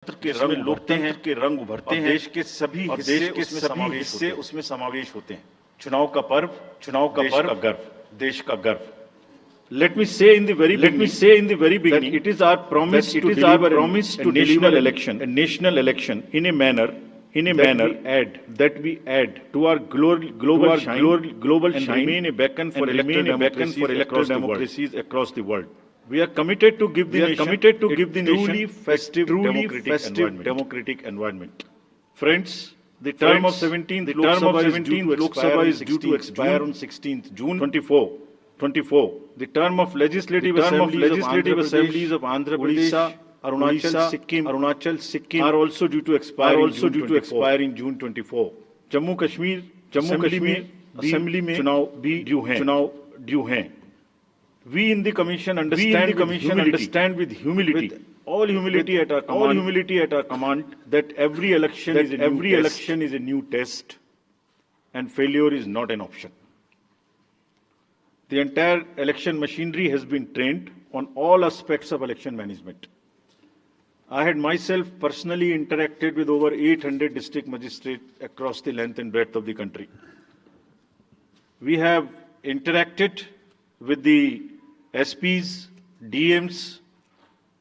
के रंग लोकतंत्र के रंग उभरते हैं, देश के सभी हिस्से उसमें समावेश होते हैं। चुनाव का पर्व गर्व, देश का गर्व। Let me say in the very beginning, it is our promise to deliver a national election in a manner that we add to our global shine and remain a beacon for electoral democracies across the world. We are committed to give the nation truly festive democratic environment. Friends, the term of 17th Lok Sabha is due to expire on 16th June 2024. The term of legislative assemblies of Andhra Pradesh, Arunachal, Sikkim are also due to expire in June 24. Jammu Kashmir Assembly में चुनाव due हैं. We in the Commission understand with humility, with all humility at our command, that every election is a new test, and failure is not an option. The entire election machinery has been trained on all aspects of election management. I had myself personally interacted with over 800 district magistrates across the length and breadth of the country. We have interacted with the SPs, DMs,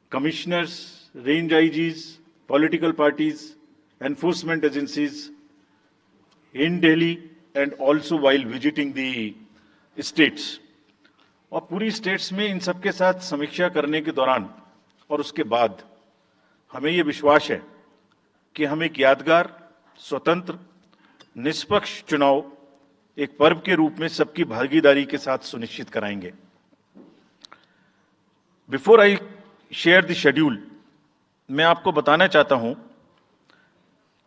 commissioners, range IGs, political parties, enforcement agencies in Delhi and also while visiting the states. और पूरी states में इन सबके साथ समीक्षा करने के दौरान और उसके बाद हमें ये विश्वास है कि हम एक यादगार, स्वतंत्र, निष्पक्ष चुनाव एक पर्व के रूप में सबकी भागीदारी के साथ सुनिश्चित कराएंगे. Before I share the schedule, मैं आपको बताना चाहता हूं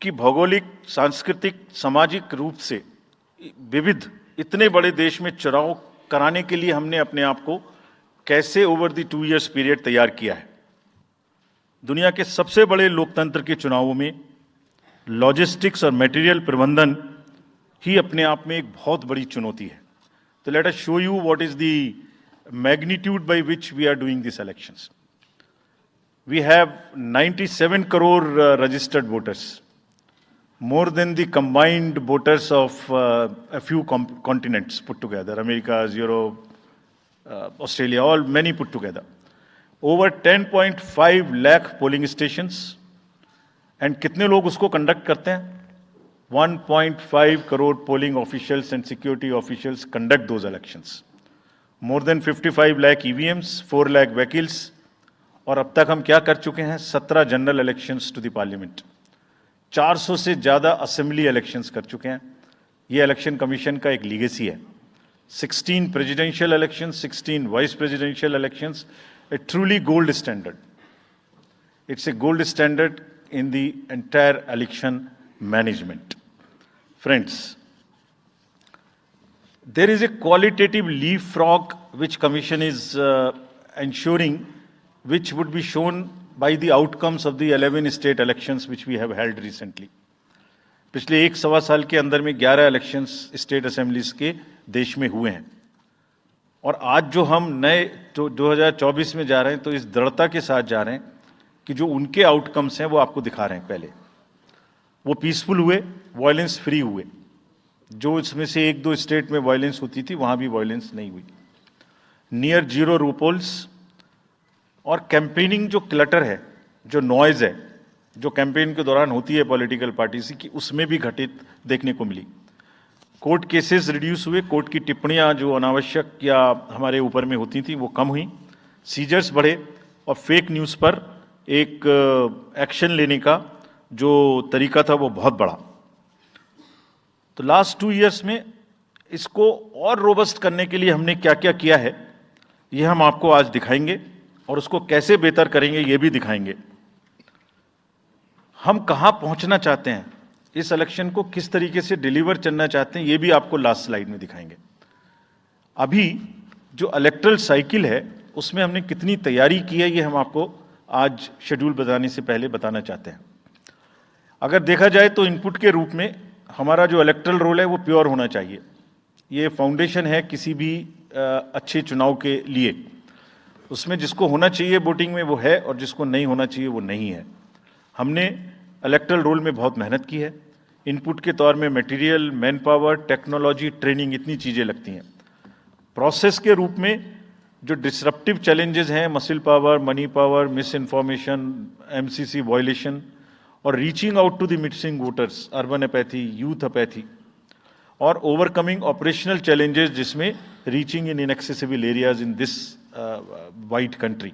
कि भौगोलिक, सांस्कृतिक, सामाजिक रूप से विविध इतने बड़े देश में चुनाव कराने के लिए हमने अपने आप को कैसे ओवर द 2 इयर्स पीरियड तैयार किया है. दुनिया के सबसे बड़े लोकतंत्र के चुनावों में लॉजिस्टिक्स और मटेरियल प्रबंधन ही अपने आप में एक बहुत बड़ी चुनौती है. तो let us show you what is the magnitude by which we are doing these elections. We have 97 crore registered voters, more than the combined voters of a few continents put together, Americas, Europe, Australia, all many put together. Over 10.5 lakh polling stations, and कितने लोग उसको conduct करते हैं? 1.5 crore polling officials and security officials conduct those elections. More than 55 lakh EVMs, 4 lakh vehicles, और अब तक हम क्या कर चुके हैं? 17 general elections to the parliament, 400 से ज़्यादा असेंबली इलेक्शंस कर चुके हैं. ये इलेक्शन कमीशन का एक लीगेसी है. 16 presidential elections, 16 vice presidential elections, A truly gold standard. It's a gold standard in the entire election management. Friends, there is a qualitative leapfrog which Commission is ensuring, which would be shown by the outcomes of the 11 state elections which we have held recently. पिछले 1-1.25 साल के अंदर में 11 elections state assemblies के देश में हुए हैं. और आज जो हम नए 2024 में जा रहे हैं, तो इस दृढ़ता के साथ जा रहे हैं कि जो उनके आउटकम्स हैं वो आपको दिखा रहे हैं. पहले वो पीसफुल हुए, वायलेंस फ्री हुए. जो इसमें से 1-2 स्टेट में वायलेंस होती थी, वहां भी वायलेंस नहीं हुई. नियर जीरो रूपोल्स, और कैंपेनिंग जो क्लटर है, जो नॉइज है, जो कैंपेन के दौरान होती है पॉलिटिकल पार्टीज की, उसमें भी घटित देखने को मिली. कोर्ट केसेस रिड्यूस हुए. कोर्ट की टिप्पणियां जो अनावश्यक या हमारे ऊपर में होती थी वो कम हुई. सीजर्स बढ़े, और फेक न्यूज़ पर एक एक्शन लेने का जो तरीका था वो बहुत बढ़ा. तो लास्ट 2 इयर्स में इसको और रोबस्ट करने के लिए हमने क्या क्या किया है, ये हम आपको आज दिखाएंगे, और उसको कैसे बेहतर करेंगे ये भी दिखाएंगे. हम कहाँ पहुंचना चाहते हैं, इस इलेक्शन को किस तरीके से डिलीवर करना चाहते हैं, ये भी आपको लास्ट स्लाइड में दिखाएंगे. अभी जो इलेक्टरल साइकिल है उसमें हमने कितनी तैयारी की है, ये हम आपको आज शेड्यूल बताने से पहले बताना चाहते हैं. अगर देखा जाए तो इनपुट के रूप में हमारा जो इलेक्ट्रल रोल है वो प्योर होना चाहिए. ये फाउंडेशन है किसी भी अच्छे चुनाव के लिए. उसमें जिसको होना चाहिए वोटिंग में वो है, और जिसको नहीं होना चाहिए वो नहीं है. हमने इलेक्टोरल रोल में बहुत मेहनत की है। इनपुट के तौर में material, manpower, technology, training, इतनी चीज़ें लगती हैं। प्रोसेस के रूप में जो डिसरप्टिव चैलेंजेस हैं, muscle power, money power, misinformation, MCC violation और reaching out to the missing voters, urban apathy, youth apathy और ओवरकमिंग ऑपरेशनल चैलेंजेस जिसमें reaching in inaccessible areas in this wide country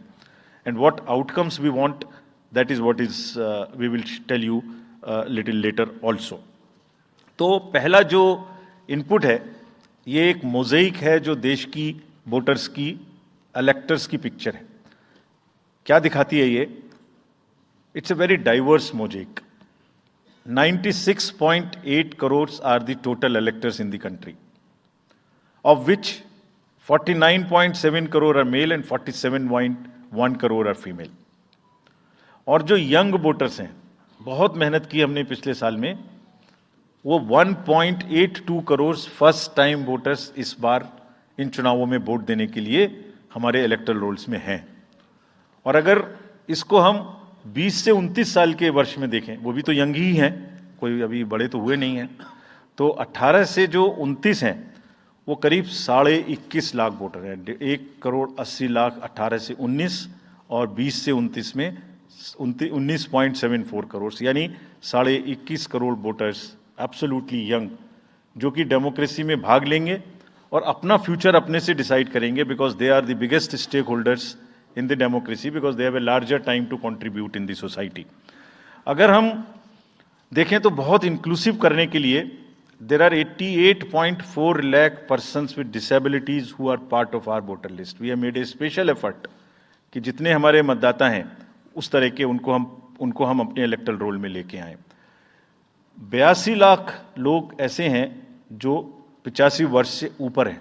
and what outcomes we want, that is what is we will tell you little later also. तो पहला जो input है ये एक मोज़ेइक है जो देश की वोटर्स की, इलेक्टर्स की पिक्चर है। क्या दिखाती है ये? It's a very diverse mosaic. 96.8 crores are the total electors in the country, of which 49.7 crore are male and 47.1 crore are female. और जो यंग वोटर्स हैं, बहुत मेहनत की हमने पिछले साल में, वो 1.82 करोड़ फर्स्ट टाइम वोटर्स इस बार इन चुनावों में वोट देने के लिए हमारे इलेक्टोरल रोल्स में हैं। और अगर इसको हम 20 से 29 साल के वर्ष में देखें, वो भी तो यंग ही हैं, कोई अभी बड़े तो हुए नहीं हैं, तो 18 से जो 29 हैं वो करीब 21.5 लाख वोटर हैं। 1.80 करोड़ 18 से 19 और 20 से 29 में 19.74 करोड़, यानी 21.5 करोड़ वोटर्स एब्सोल्युटली यंग, जो कि डेमोक्रेसी में भाग लेंगे और अपना फ्यूचर अपने से डिसाइड करेंगे, because they are the biggest stake holders in the democracy, because they have a larger time to contribute in the society. अगर हम देखें तो बहुत इंक्लूसिव करने के लिए there are 88.4 lakh persons with disabilities who are part of our voter list. We have made a special effort कि जितने हमारे मतदाता हैं उस तरह के उनको हम अपने इलेक्टोरल रोल में लेके आए। 82 लाख लोग ऐसे हैं जो 85 वर्ष से ऊपर हैं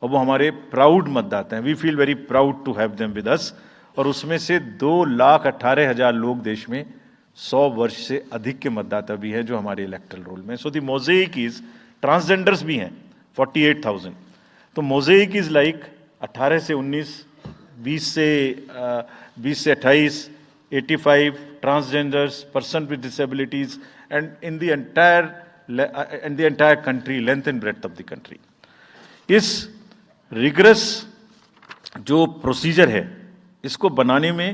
और वो हमारे प्राउड मतदाता हैं। We feel very proud to have them with us. और उसमें से 2,18,000 लोग देश में 100 वर्ष से अधिक के मतदाता भी हैं जो हमारे इलेक्टोरल रोल में। सो द मोज़ेइक इज, ट्रांसजेंडर्स भी हैं 48,000। तो मोज़ेइक इज लाइक 18 से 19, 20 से 28, 85 transgenders, person with disabilities, and in the entire country, length and breadth of the country. इस रिगरस जो प्रोसीजर है इसको बनाने में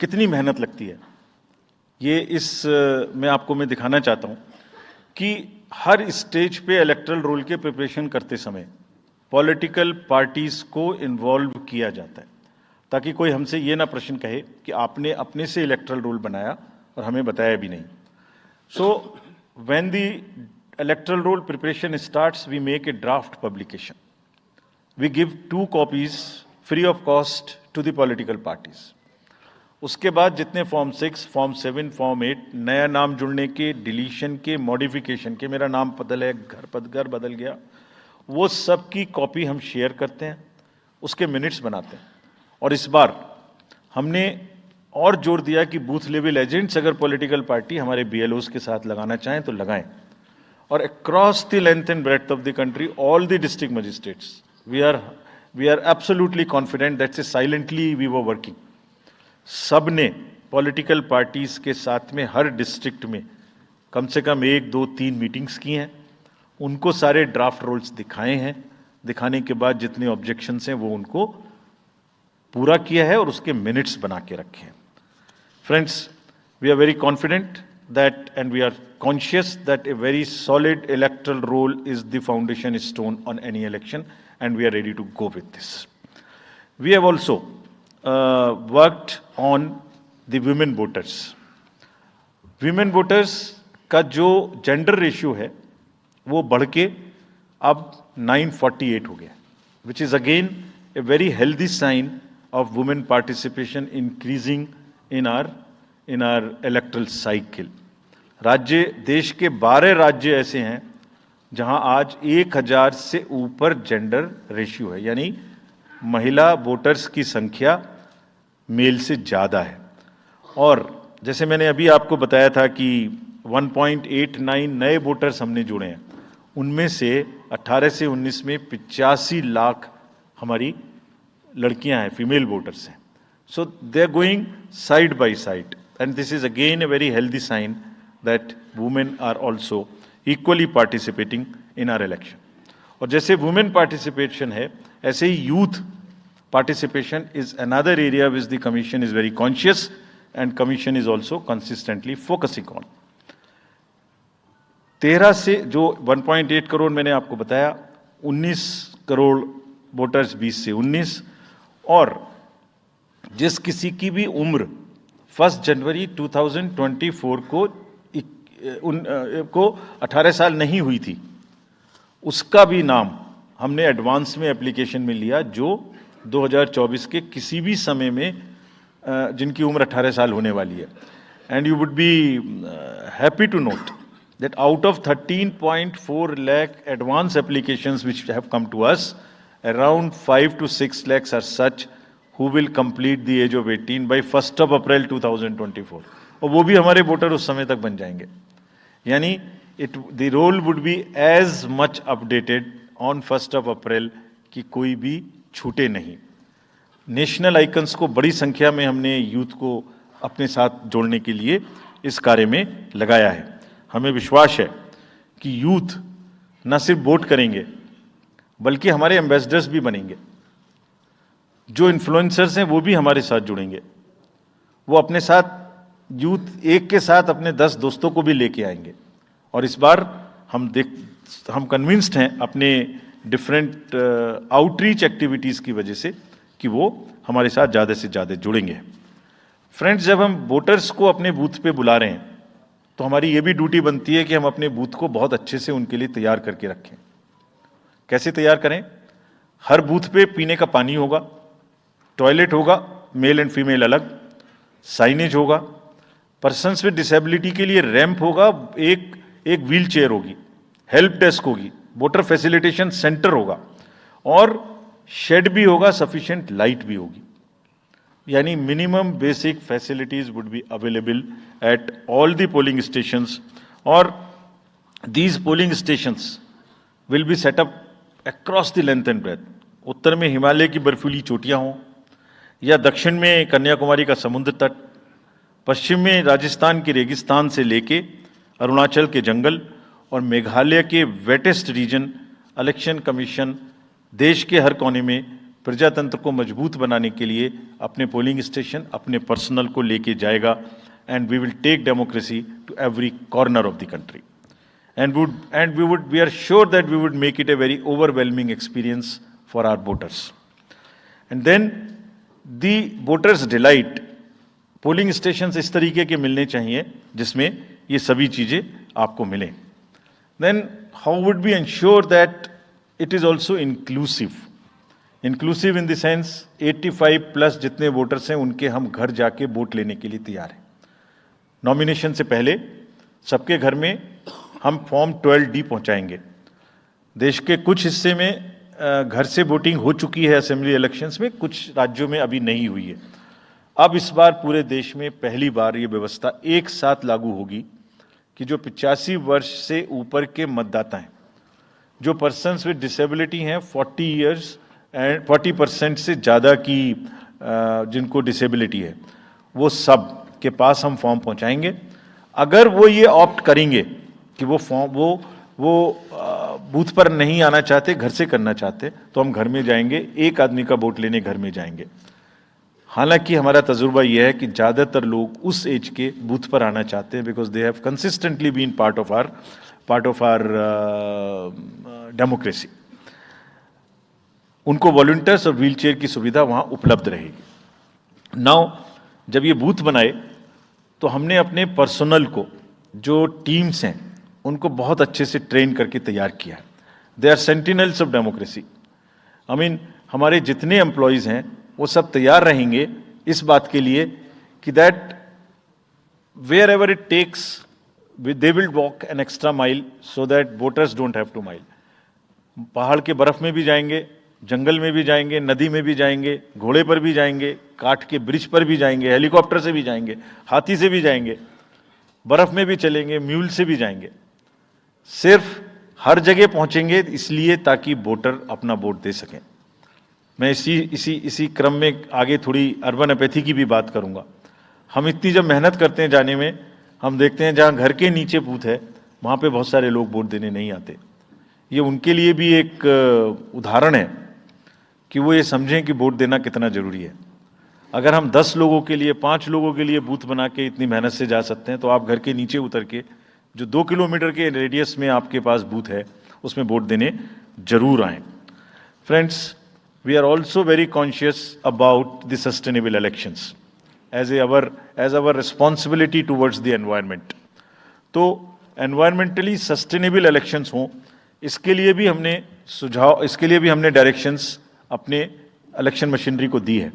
कितनी मेहनत लगती है, ये मैं आपको दिखाना चाहता हूँ कि हर स्टेज पे इलेक्टोरल रोल के प्रिपरेशन करते समय पॉलिटिकल पार्टीज को इन्वॉल्व किया जाता है, ताकि कोई हमसे ये ना प्रश्न कहे कि आपने अपने से इलेक्टोरल रोल बनाया और हमें बताया भी नहीं। So when the electoral roll preparation starts, we make a draft publication. We give 2 copies free of cost to the political parties. उसके बाद जितने फॉर्म 6, फॉर्म 7, फॉर्म 8, नया नाम जुड़ने के, डिलीशन के, मॉडिफिकेशन के, मेरा नाम बदल है, घर बदल गया, वो सब की कॉपी हम शेयर करते हैं, उसके मिनट्स बनाते हैं। और इस बार हमने और जोर दिया कि बूथ लेवल एजेंट्स अगर पॉलिटिकल पार्टी हमारे बीएलओस के साथ लगाना चाहें तो लगाएं। और across the length and breadth of the country, all the district magistrates, we are absolutely confident that silently we were working. सब ने पॉलिटिकल पार्टीज के साथ में हर डिस्ट्रिक्ट में कम से कम 1, 2, 3 मीटिंग्स की हैं, उनको सारे ड्राफ्ट रोल्स दिखाए हैं। दिखाने के बाद जितने ऑब्जेक्शंस हैं वो उनको पूरा किया है और उसके मिनट्स बना के रखे हैं। Friends, we are very confident that and we are conscious that a very solid electoral roll is the foundation stone on any election and we are ready to go with this. We have also worked on the women voters. Women voters का जो gender ratio है वो बढ़ के अब 948 हो गया, which is again a very healthy sign of women participation increasing in our electoral cycle. राज्य, देश के 12 राज्य ऐसे हैं जहां आज 1000 से ऊपर जेंडर रेशियो है, यानी महिला वोटर्स की संख्या मेल से ज़्यादा है। और जैसे मैंने अभी आपको बताया था कि 1.89 नए वोटर्स हमने जुड़े हैं, उनमें से 18 से 19 में 85 लाख हमारी लड़कियां हैं, फीमेल वोटर्स हैं। So they are going side by side. and this is again a very healthy sign that women are also equally participating in our election. और जैसे women participation है, ऐसे ही youth participation is another area which the commission is very conscious and commission is also consistently focusing on. 13 से जो 1.8 करोड़ मैंने आपको बताया, 19 crore voters 20 से 19, और जिस किसी की भी उम्र 1 जनवरी 2024 को 18 साल नहीं हुई थी, उसका भी नाम हमने एडवांस में एप्लीकेशन में लिया, जो 2024 के किसी भी समय में जिनकी उम्र 18 साल होने वाली है. And you would be happy to note that out of 13.4 lakh advance applications which have come to us, around 5 to 6 lakhs are such who will complete the age of 18 by 1st of April 2024. और वो भी हमारे voter उस समय तक बन जाएंगे. यानी the roll would be as much updated on 1st of April कि कोई भी छूटे नहीं. नेशनल आइकन्स को बड़ी संख्या में हमने यूथ को अपने साथ जोड़ने के लिए इस कार्य में लगाया है. हमें विश्वास है कि यूथ न सिर्फ वोट करेंगे बल्कि हमारे एम्बेसडर्स भी बनेंगे. जो इन्फ्लुएंसर्स हैं वो भी हमारे साथ जुड़ेंगे. वो अपने साथ यूथ एक के साथ अपने 10 दोस्तों को भी लेके आएंगे. और इस बार हम कन्विंस्ड हैं अपने डिफरेंट आउटरीच एक्टिविटीज़ की वजह से कि वो हमारे साथ ज़्यादा से ज़्यादा जुड़ेंगे. फ्रेंड्स, जब हम वोटर्स को अपने बूथ पे बुला रहे हैं तो हमारी ये भी ड्यूटी बनती है कि हम अपने बूथ को बहुत अच्छे से उनके लिए तैयार करके रखें. कैसे तैयार करें? हर बूथ पे पीने का पानी होगा, टॉयलेट होगा, मेल एंड फीमेल अलग, साइनेज होगा, पर्सन्स विद डिसेबिलिटी के लिए रैंप होगा, एक व्हील चेयर होगी, हेल्प डेस्क होगी, वोटर फैसिलिटेशन सेंटर होगा, और शेड भी होगा, सफिशिएंट लाइट भी होगी. यानी minimum basic facilities would be available at all the polling stations. और these polling stations will be set up across the length and breadth. उत्तर में हिमालय की बर्फीली चोटियां हों, या दक्षिण में कन्याकुमारी का समुद्र तट, पश्चिम में राजस्थान के रेगिस्तान से लेके अरुणाचल के जंगल और मेघालय के वेटेस्ट रीजन. इलेक्शन कमीशन देश के हर कोने में प्रजातंत्र को मजबूत बनाने के लिए अपने पोलिंग स्टेशन, अपने पर्सनल को लेके जाएगा. And we will take democracy to every corner of the country. We are sure that we would make it a very overwhelming experience for our voters. And then the voters delight. Polling stations इस तरीके के मिलने चाहिए जिसमें ये सभी चीजें आपको मिलें. Then how would we ensure that it is also inclusive? Inclusive in the sense 85 plus जितने वोटर्स हैं उनके हम घर जाके वोट लेने के लिए तैयार हैं. नॉमिनेशन से पहले सबके घर में हम फॉर्म 12D पहुंचाएंगे. देश के कुछ हिस्से में घर से वोटिंग हो चुकी है असेंबली इलेक्शंस में, कुछ राज्यों में अभी नहीं हुई है. अब इस बार पूरे देश में पहली बार ये व्यवस्था एक साथ लागू होगी कि जो 85 वर्ष से ऊपर के मतदाता हैं, जो पर्सन्स विद डिसेबिलिटी हैं, 40 ईयर्स एंड 40% से ज़्यादा की जिनको डिसेबिलिटी है, वो सब के पास हम फॉर्म पहुंचाएंगे. अगर वो ये ऑप्ट करेंगे कि वो फॉर्म वो बूथ पर नहीं आना चाहते, घर से करना चाहते, तो हम घर में जाएंगे, एक आदमी का वोट लेने घर में जाएंगे. हालांकि हमारा तजुर्बा यह है कि ज़्यादातर लोग उस एज के बूथ पर आना चाहते हैं, because they have consistently been part of our democracy. उनको वॉलंटियर्स और व्हीलचेयर की सुविधा वहाँ उपलब्ध रहेगी. नाउ जब ये बूथ बनाए तो हमने अपने पर्सनल को, जो टीम्स हैं, उनको बहुत अच्छे से ट्रेन करके तैयार किया है. They are sentinels of democracy. I mean हमारे जितने एम्प्लॉयज़ हैं वो सब तैयार रहेंगे इस बात के लिए कि that wherever it takes they will walk an extra mile so that voters don't have to mile. पहाड़ के बर्फ में भी जाएंगे, जंगल में भी जाएंगे, नदी में भी जाएंगे, घोड़े पर भी जाएंगे, काठ के ब्रिज पर भी जाएंगे, हेलीकॉप्टर से भी जाएंगे, हाथी से भी जाएंगे, बर्फ में भी चलेंगे, म्यूल से भी जाएंगे. सिर्फ हर जगह पहुंचेंगे इसलिए ताकि वोटर अपना वोट दे सकें. मैं इसी क्रम में आगे थोड़ी अर्बन एपैथी की भी बात करूंगा. हम इतनी जब मेहनत करते हैं जाने में, हम देखते हैं जहाँ घर के नीचे बूथ है वहाँ पे बहुत सारे लोग वोट देने नहीं आते। ये उनके लिए भी एक उदाहरण है कि वो ये समझें कि वोट देना कितना जरूरी है। अगर हम 10 लोगों के लिए, 5 लोगों के लिए बूथ बना के इतनी मेहनत से जा सकते हैं, तो आप घर के नीचे उतर के जो 2 किलोमीटर के रेडियस में आपके पास बूथ है उसमें वोट देने जरूर आएं। Friends, we are also very conscious about the sustainable elections as our responsibility towards the environment. तो environmentally sustainable elections हों, इसके लिए भी हमने डायरेक्शंस अपने इलेक्शन मशीनरी को दी है।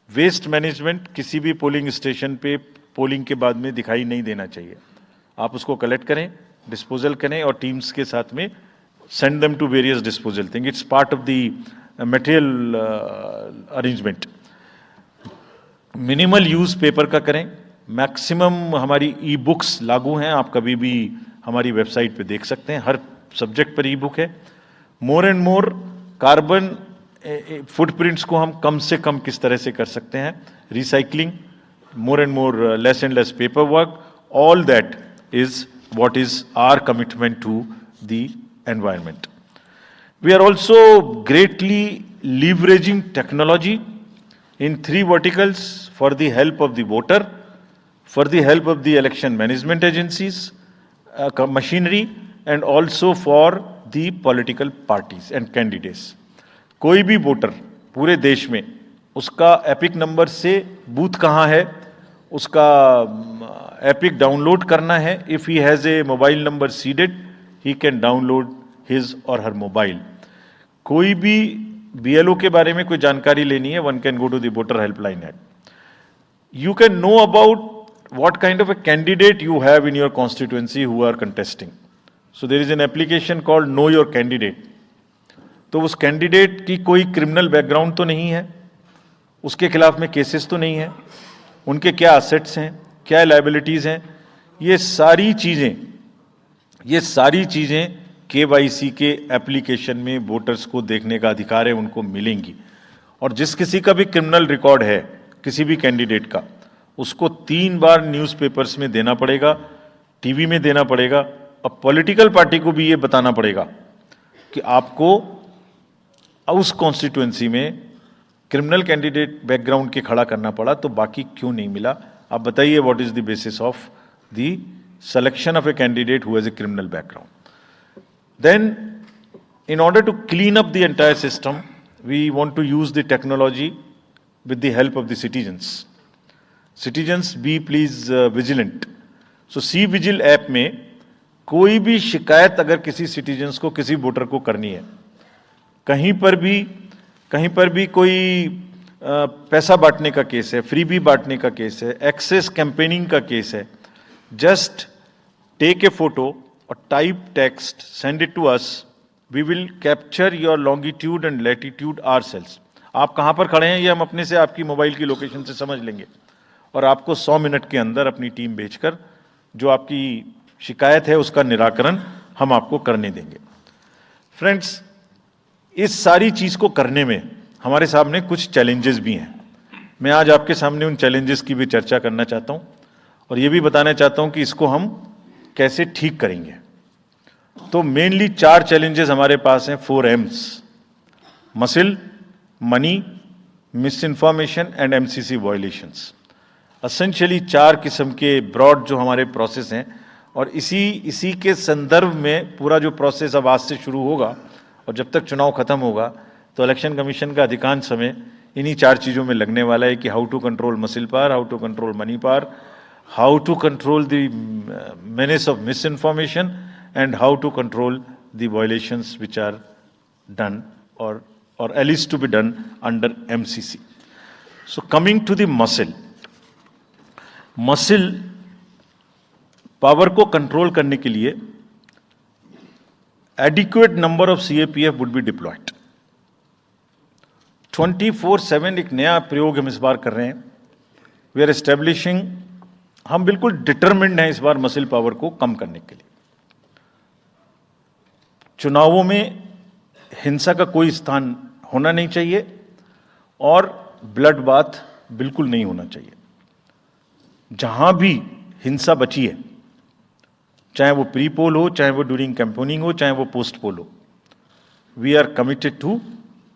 वेस्ट मैनेजमेंट किसी भी पोलिंग स्टेशन पे पोलिंग के बाद में दिखाई नहीं देना चाहिए। आप उसको कलेक्ट करें, डिस्पोजल करें और टीम्स के साथ में send them to various disposal thing. It's part of the material arrangement. Minimal use paper का करें। मैक्सिमम हमारी ई बुक्स लागू हैं, आप कभी भी हमारी वेबसाइट पे देख सकते हैं, हर सब्जेक्ट पर ई बुक है। More and more carbon footprints को हम कम से कम किस तरह से कर सकते हैं, recycling, more and more less and less paper work, all that is what is our commitment to the environment. We are also greatly leveraging technology in 3 verticals for the help of the voter, for the help of the election management agencies, machinery, and also for the political parties and candidates. कोई भी voter पूरे देश में उसका epic number से booth कहाँ है, उसका एपिक डाउनलोड करना है। If he has a mobile number seeded, he can download his और हर मोबाइल। कोई भी बीएलओ के बारे में कोई जानकारी लेनी है, one can go to the voter helpline app. You can know about what kind of a candidate you have in your constituency who are contesting. So there is an application called know your candidate. तो उस candidate की कोई criminal background तो नहीं है, उसके खिलाफ में केसेस तो नहीं है, उनके क्या असेट्स हैं, क्या लायबिलिटीज हैं, ये सारी चीजें केवाईसी के एप्लीकेशन में वोटर्स को देखने का अधिकार है, उनको मिलेंगी। और जिस किसी का भी क्रिमिनल रिकॉर्ड है किसी भी कैंडिडेट का, उसको 3 बार न्यूज़पेपर्स में देना पड़ेगा, टीवी में देना पड़ेगा, और पॉलिटिकल पार्टी को भी ये बताना पड़ेगा कि आपको उस कॉन्स्टिट्यूएंसी में क्रिमिनल कैंडिडेट बैकग्राउंड के खड़ा करना पड़ा, तो बाकी क्यों नहीं मिला। आप बताइए, what is the basis of the selection of a candidate who has a criminal background. Then in order to clean up the entire system, we want to use the technology with the help of the citizens. Citizens be please vigilant. So C-Vigil app में कोई भी शिकायत अगर किसी citizens को, किसी voter को करनी है, कहीं पर भी कोई पैसा बांटने का केस है, फ्रीबी बांटने का केस है, एक्सेस कैंपेनिंग का केस है, जस्ट टेक ए फोटो और type text, send it to us, we will capture your longitude and latitude ourselves. आप कहाँ पर खड़े हैं ये हम अपने से आपकी मोबाइल की लोकेशन से समझ लेंगे, और आपको 100 मिनट के अंदर अपनी टीम भेजकर जो आपकी शिकायत है उसका निराकरण हम आपको करने देंगे। फ्रेंड्स, इस सारी चीज को करने में हमारे सामने कुछ चैलेंजेस भी हैं। मैं आज आपके सामने उन चैलेंजेस की भी चर्चा करना चाहता हूं और ये भी बताना चाहता हूं कि इसको हम कैसे ठीक करेंगे। तो मेनली 4 चैलेंजेस हमारे पास हैं, 4 M's: muscle, money, miss information and MCC violations. Essentially 4 किस्म के ब्रॉड जो हमारे प्रोसेस हैं, और इसी के संदर्भ में पूरा जो प्रोसेस अब आज से शुरू होगा और जब तक चुनाव खत्म होगा, तो इलेक्शन कमीशन का अधिकांश समय इन्हीं 4 चीज़ों में लगने वाला है कि how to control muscle power, how to control money power, how to control the menace of misinformation, and how to control the violations which are done or at least to be done under MCC. So coming to the muscle power को control करने के लिए adequate number of CAPF would be deployed. 24/7 एक नया प्रयोग हम इस बार कर रहे हैं। We are establishing, हम बिल्कुल डिटरमिन्ड हैं इस बार मसिल पावर को कम करने के लिए। चुनावों में हिंसा का कोई स्थान होना नहीं चाहिए और ब्लड बाथ बिल्कुल नहीं होना चाहिए। जहां भी हिंसा बची है, चाहे वो प्री पोल हो, चाहे वो ड्यूरिंग कैंपेनिंग हो, चाहे वो पोस्ट पोल हो, we are committed to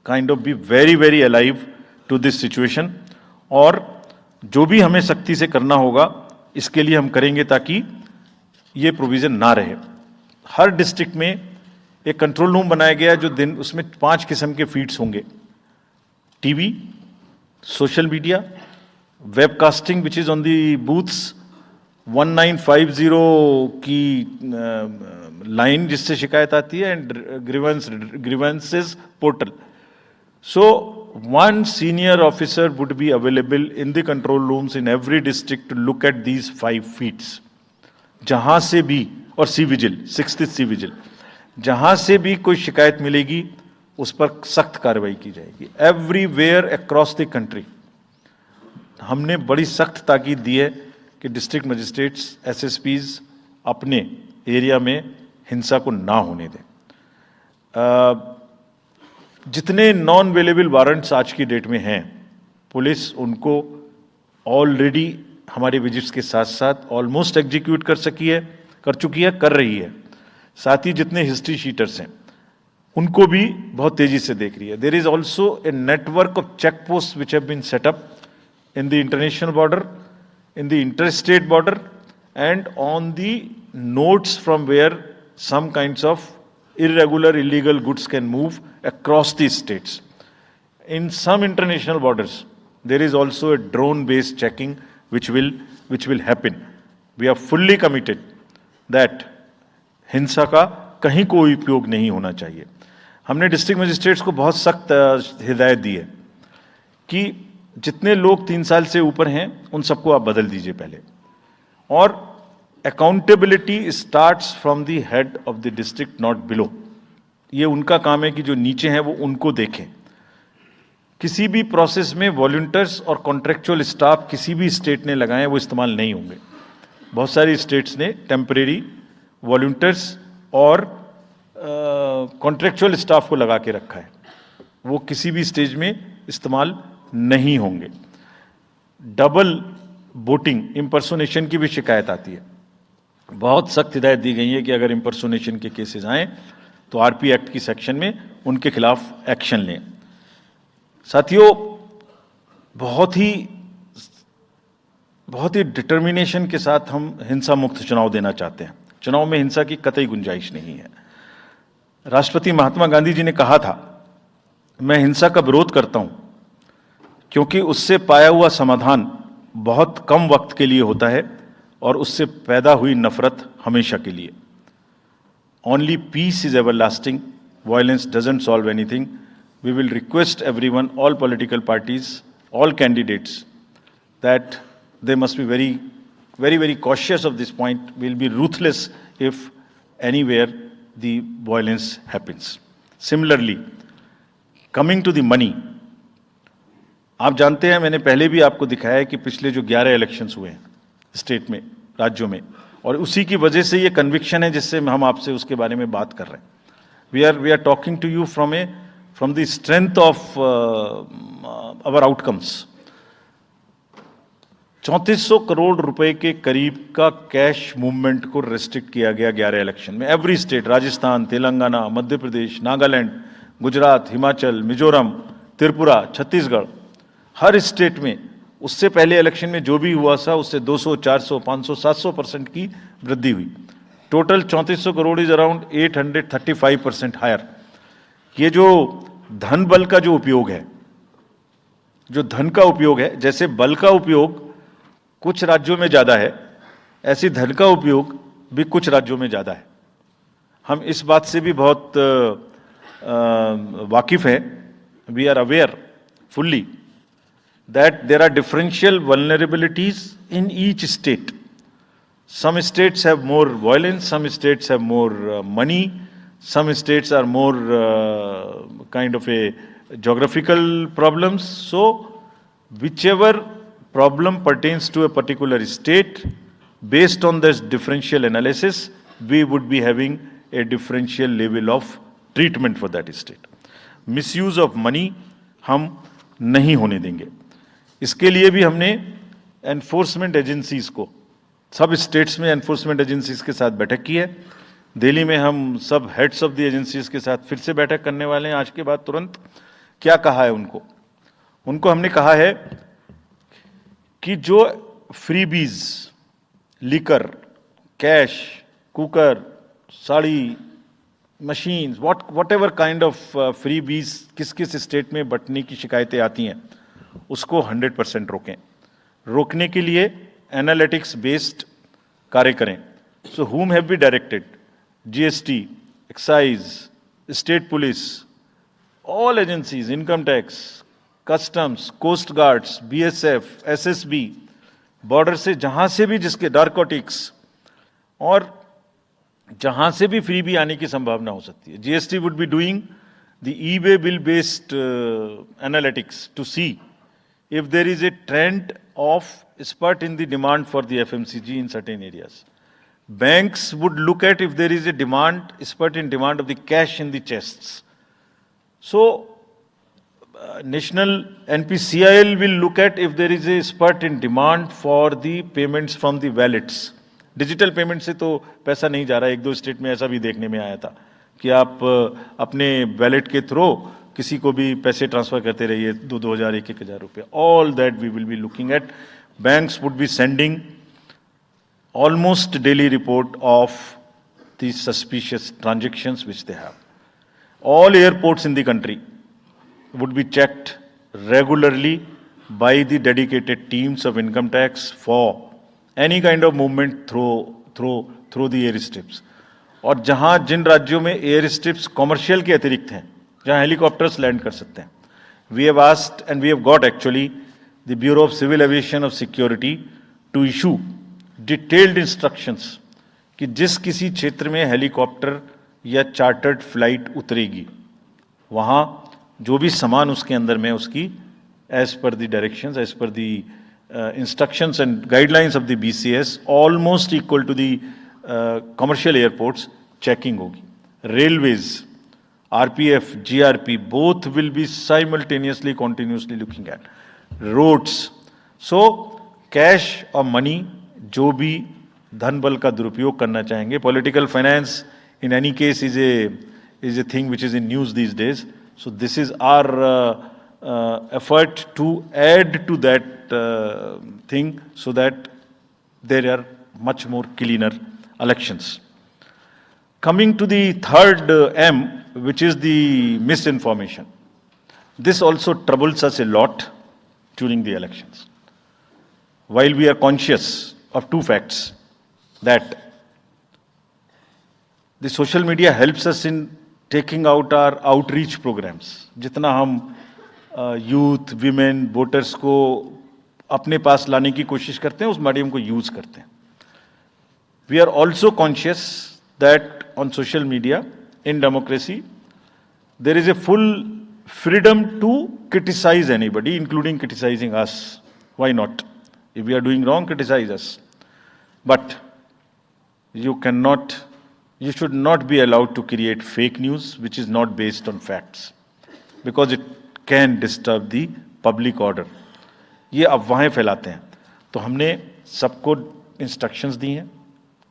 kind of be very very alive to this situation, और जो भी हमें सख्ती से करना होगा इसके लिए हम करेंगे ताकि ये प्रोविजन ना रहे। हर डिस्ट्रिक्ट में एक कंट्रोल रूम बनाया गया है, जो दिन उसमें 5 किस्म के फीड्स होंगे, TV, social media, webcasting which is on the booths, 1950 की लाइन जिससे शिकायत आती है, and grievances portal. So one senior officer would be available in the control rooms in every district to look at these 5 feeds. जहां से भी, और C vigil, 6th C vigil, जहां से भी कोई शिकायत मिलेगी उस पर सख्त कार्रवाई की जाएगी। एवरीवेयर अक्रॉस द कंट्री हमने बड़ी सख्त ताकीद दी है कि डिस्ट्रिक्ट मजिस्ट्रेट्स, एसएसपीज अपने एरिया में हिंसा को ना होने दें। जितने नॉन अवेलेबल वारंट्स आज की डेट में हैं, पुलिस उनको ऑलरेडी हमारे विजिट्स के साथ साथ ऑलमोस्ट एग्जीक्यूट कर चुकी है, कर रही है। साथ ही जितने हिस्ट्री शीटर्स हैं उनको भी बहुत तेजी से देख रही है। There is also a network of check post which have been set up in the international border, in the inter state border, and on the nodes from where some kinds of irregular, illegal goods can move across the states. In some international borders, there is also a drone-based checking which will happen. We are fully committed that हिंसा का कहीं कोई उपयोग नहीं होना चाहिए। हमने district magistrates को बहुत सख्त हिदायत दी है कि जितने लोग 3 साल से ऊपर हैं उन सबको आप बदल दीजिए पहले, और accountability starts from the head of the district, not below. ये उनका काम है कि जो नीचे हैं वो उनको देखें। किसी भी प्रोसेस में वॉलंटियर्स और कॉन्ट्रेक्चुअल स्टाफ किसी भी स्टेट ने लगाए वो इस्तेमाल नहीं होंगे। बहुत सारी स्टेट्स ने टेम्परेरी वॉलंटियर्स और कॉन्ट्रेक्चुअल स्टाफ को लगा के रखा है, वो किसी भी स्टेज में इस्तेमाल नहीं होंगे। डबल वोटिंग, इम्पर्सोनेशन की भी शिकायत आती है। बहुत सख्त हिदायत दी गई है कि अगर इम्पर्सोनेशन के केसेस आए तो आरपी एक्ट की सेक्शन में उनके खिलाफ एक्शन लें। साथियों, बहुत ही डिटर्मिनेशन के साथ हम हिंसा मुक्त चुनाव देना चाहते हैं। चुनाव में हिंसा की कतई गुंजाइश नहीं है। राष्ट्रपति महात्मा गांधी जी ने कहा था, मैं हिंसा का विरोध करता हूं क्योंकि उससे पाया हुआ समाधान बहुत कम वक्त के लिए होता है और उससे पैदा हुई नफरत हमेशा के लिए। Only peace is everlasting. Violence doesn't solve anything. We will request everyone, all political parties, all candidates, that they must be very, very, very cautious of this point. We'll be ruthless if anywhere the violence happens. Similarly, coming to the money, आप जानते हैं, मैंने पहले भी आपको दिखाया है कि पिछले जो 11 इलेक्शंस हुए हैं स्टेट में, राज्यों में, और उसी की वजह से ये कन्विक्शन है जिससे हम आपसे उसके बारे में बात कर रहे हैं। We are talking to you from the strength of our outcomes. 3400 crore रुपए के करीब का कैश मूवमेंट को रेस्ट्रिक्ट किया गया 11 इलेक्शन में। एवरी स्टेट, राजस्थान, तेलंगाना, मध्य प्रदेश, नागालैंड, गुजरात, हिमाचल, मिजोरम, त्रिपुरा, छत्तीसगढ़, हर स्टेट में उससे पहले इलेक्शन में जो भी हुआ था उससे 200, 400, 500, 700% की वृद्धि हुई। Total 3400 crore is around 835% higher. ये जो धन बल का जो उपयोग है, जो धन का उपयोग है, जैसे बल का उपयोग कुछ राज्यों में ज्यादा है, ऐसी धन का उपयोग भी कुछ राज्यों में ज्यादा है। हम इस बात से भी बहुत वाकिफ हैं। We are aware fully that there are differential vulnerabilities in each state. Some states have more violence, some states have more money, some states are more kind of a geographical problems. So whichever problem pertains to a particular state, based on this differential analysis, we would be having a differential level of treatment for that state. Misuse of money हम नहीं होने देंगे। इसके लिए भी हमने enforcement agencies को, सब स्टेट्स में एनफोर्समेंट एजेंसीज के साथ बैठक की है। दिल्ली में हम सब हेड्स ऑफ द एजेंसीज के साथ फिर से बैठक करने वाले हैं आज के बाद तुरंत। क्या कहा है उनको हमने कहा है कि जो freebies, liquor, cash, cooker, sari, machines, what ever kind of freebies किस किस स्टेट में बंटने की शिकायतें आती हैं, उसको 100% रोकें। रोकने के लिए एनालिटिक्स बेस्ड कार्य करें। सो whom have we directed? GST, excise, state police, all agencies, income tax, customs, coast guards, BSF, SSB, border से जहां से भी जिसके नारकोटिक्स और जहां से भी फ्री भी आने की संभावना हो सकती है। GST would be doing the e-way bill based analytics to see if there is a trend of spurt in the demand for the FMCG in certain areas. Banks would look at if there is a demand, spurt in demand of the cash in the chests. So, National NPCIL will look at if there is a spurt in demand for the payments from the wallets. Digital payment से तो पैसा नहीं जा रहा है। एक दो state में ऐसा भी देखने में आया था कि आप अपने वैलेट के थ्रू किसी को भी पैसे ट्रांसफर करते रहिए, 2,000, 1,000 रुपये। All that we will be looking at. Banks would be sending almost daily report of the suspicious transactions which they have. All airports in the country would be checked regularly by the dedicated teams of income tax for any kind of movement through the airstrips. और जहां जिन राज्यों में air strips commercial के अतिरिक्त हैं, जहां helicopters land कर सकते हैं, we have asked and we have got actually the Bureau of Civil Aviation of Security to issue detailed instructions कि जिस किसी क्षेत्र में हेलीकॉप्टर या चार्टर्ड फ्लाइट उतरेगी, वहां जो भी सामान उसके अंदर में उसकी as per the directions, as per the instructions and guidelines of the BCS, almost equal to the commercial airports, checking होगी। Railways, RPF, GRP, both will be simultaneously, continuously looking at roads. So cash और money, जो भी धन बल का दुरुपयोग करना चाहेंगे, political finance in any case is a thing which is in news these days. So this is our effort to add to that thing so that there are much more cleaner elections. Coming to the third M, which is the misinformation. This also troubles us a lot during the elections. While we are conscious of two facts, that the social media helps us in taking out our outreach programs. जितना हम youth, women, voters को अपने पास लाने की कोशिश करते हैं, उस मीडियम को यूज करते हैं. We are also conscious that on social media, in democracy, there is a full freedom to criticize anybody, including criticizing us. Why not? If we are doing wrong, criticize us. But you should not be allowed to create fake news which is not based on facts, because it can disturb the public order. ये अफवाहें फैलाते हैं. तो हमने सबको instructions दी हैं,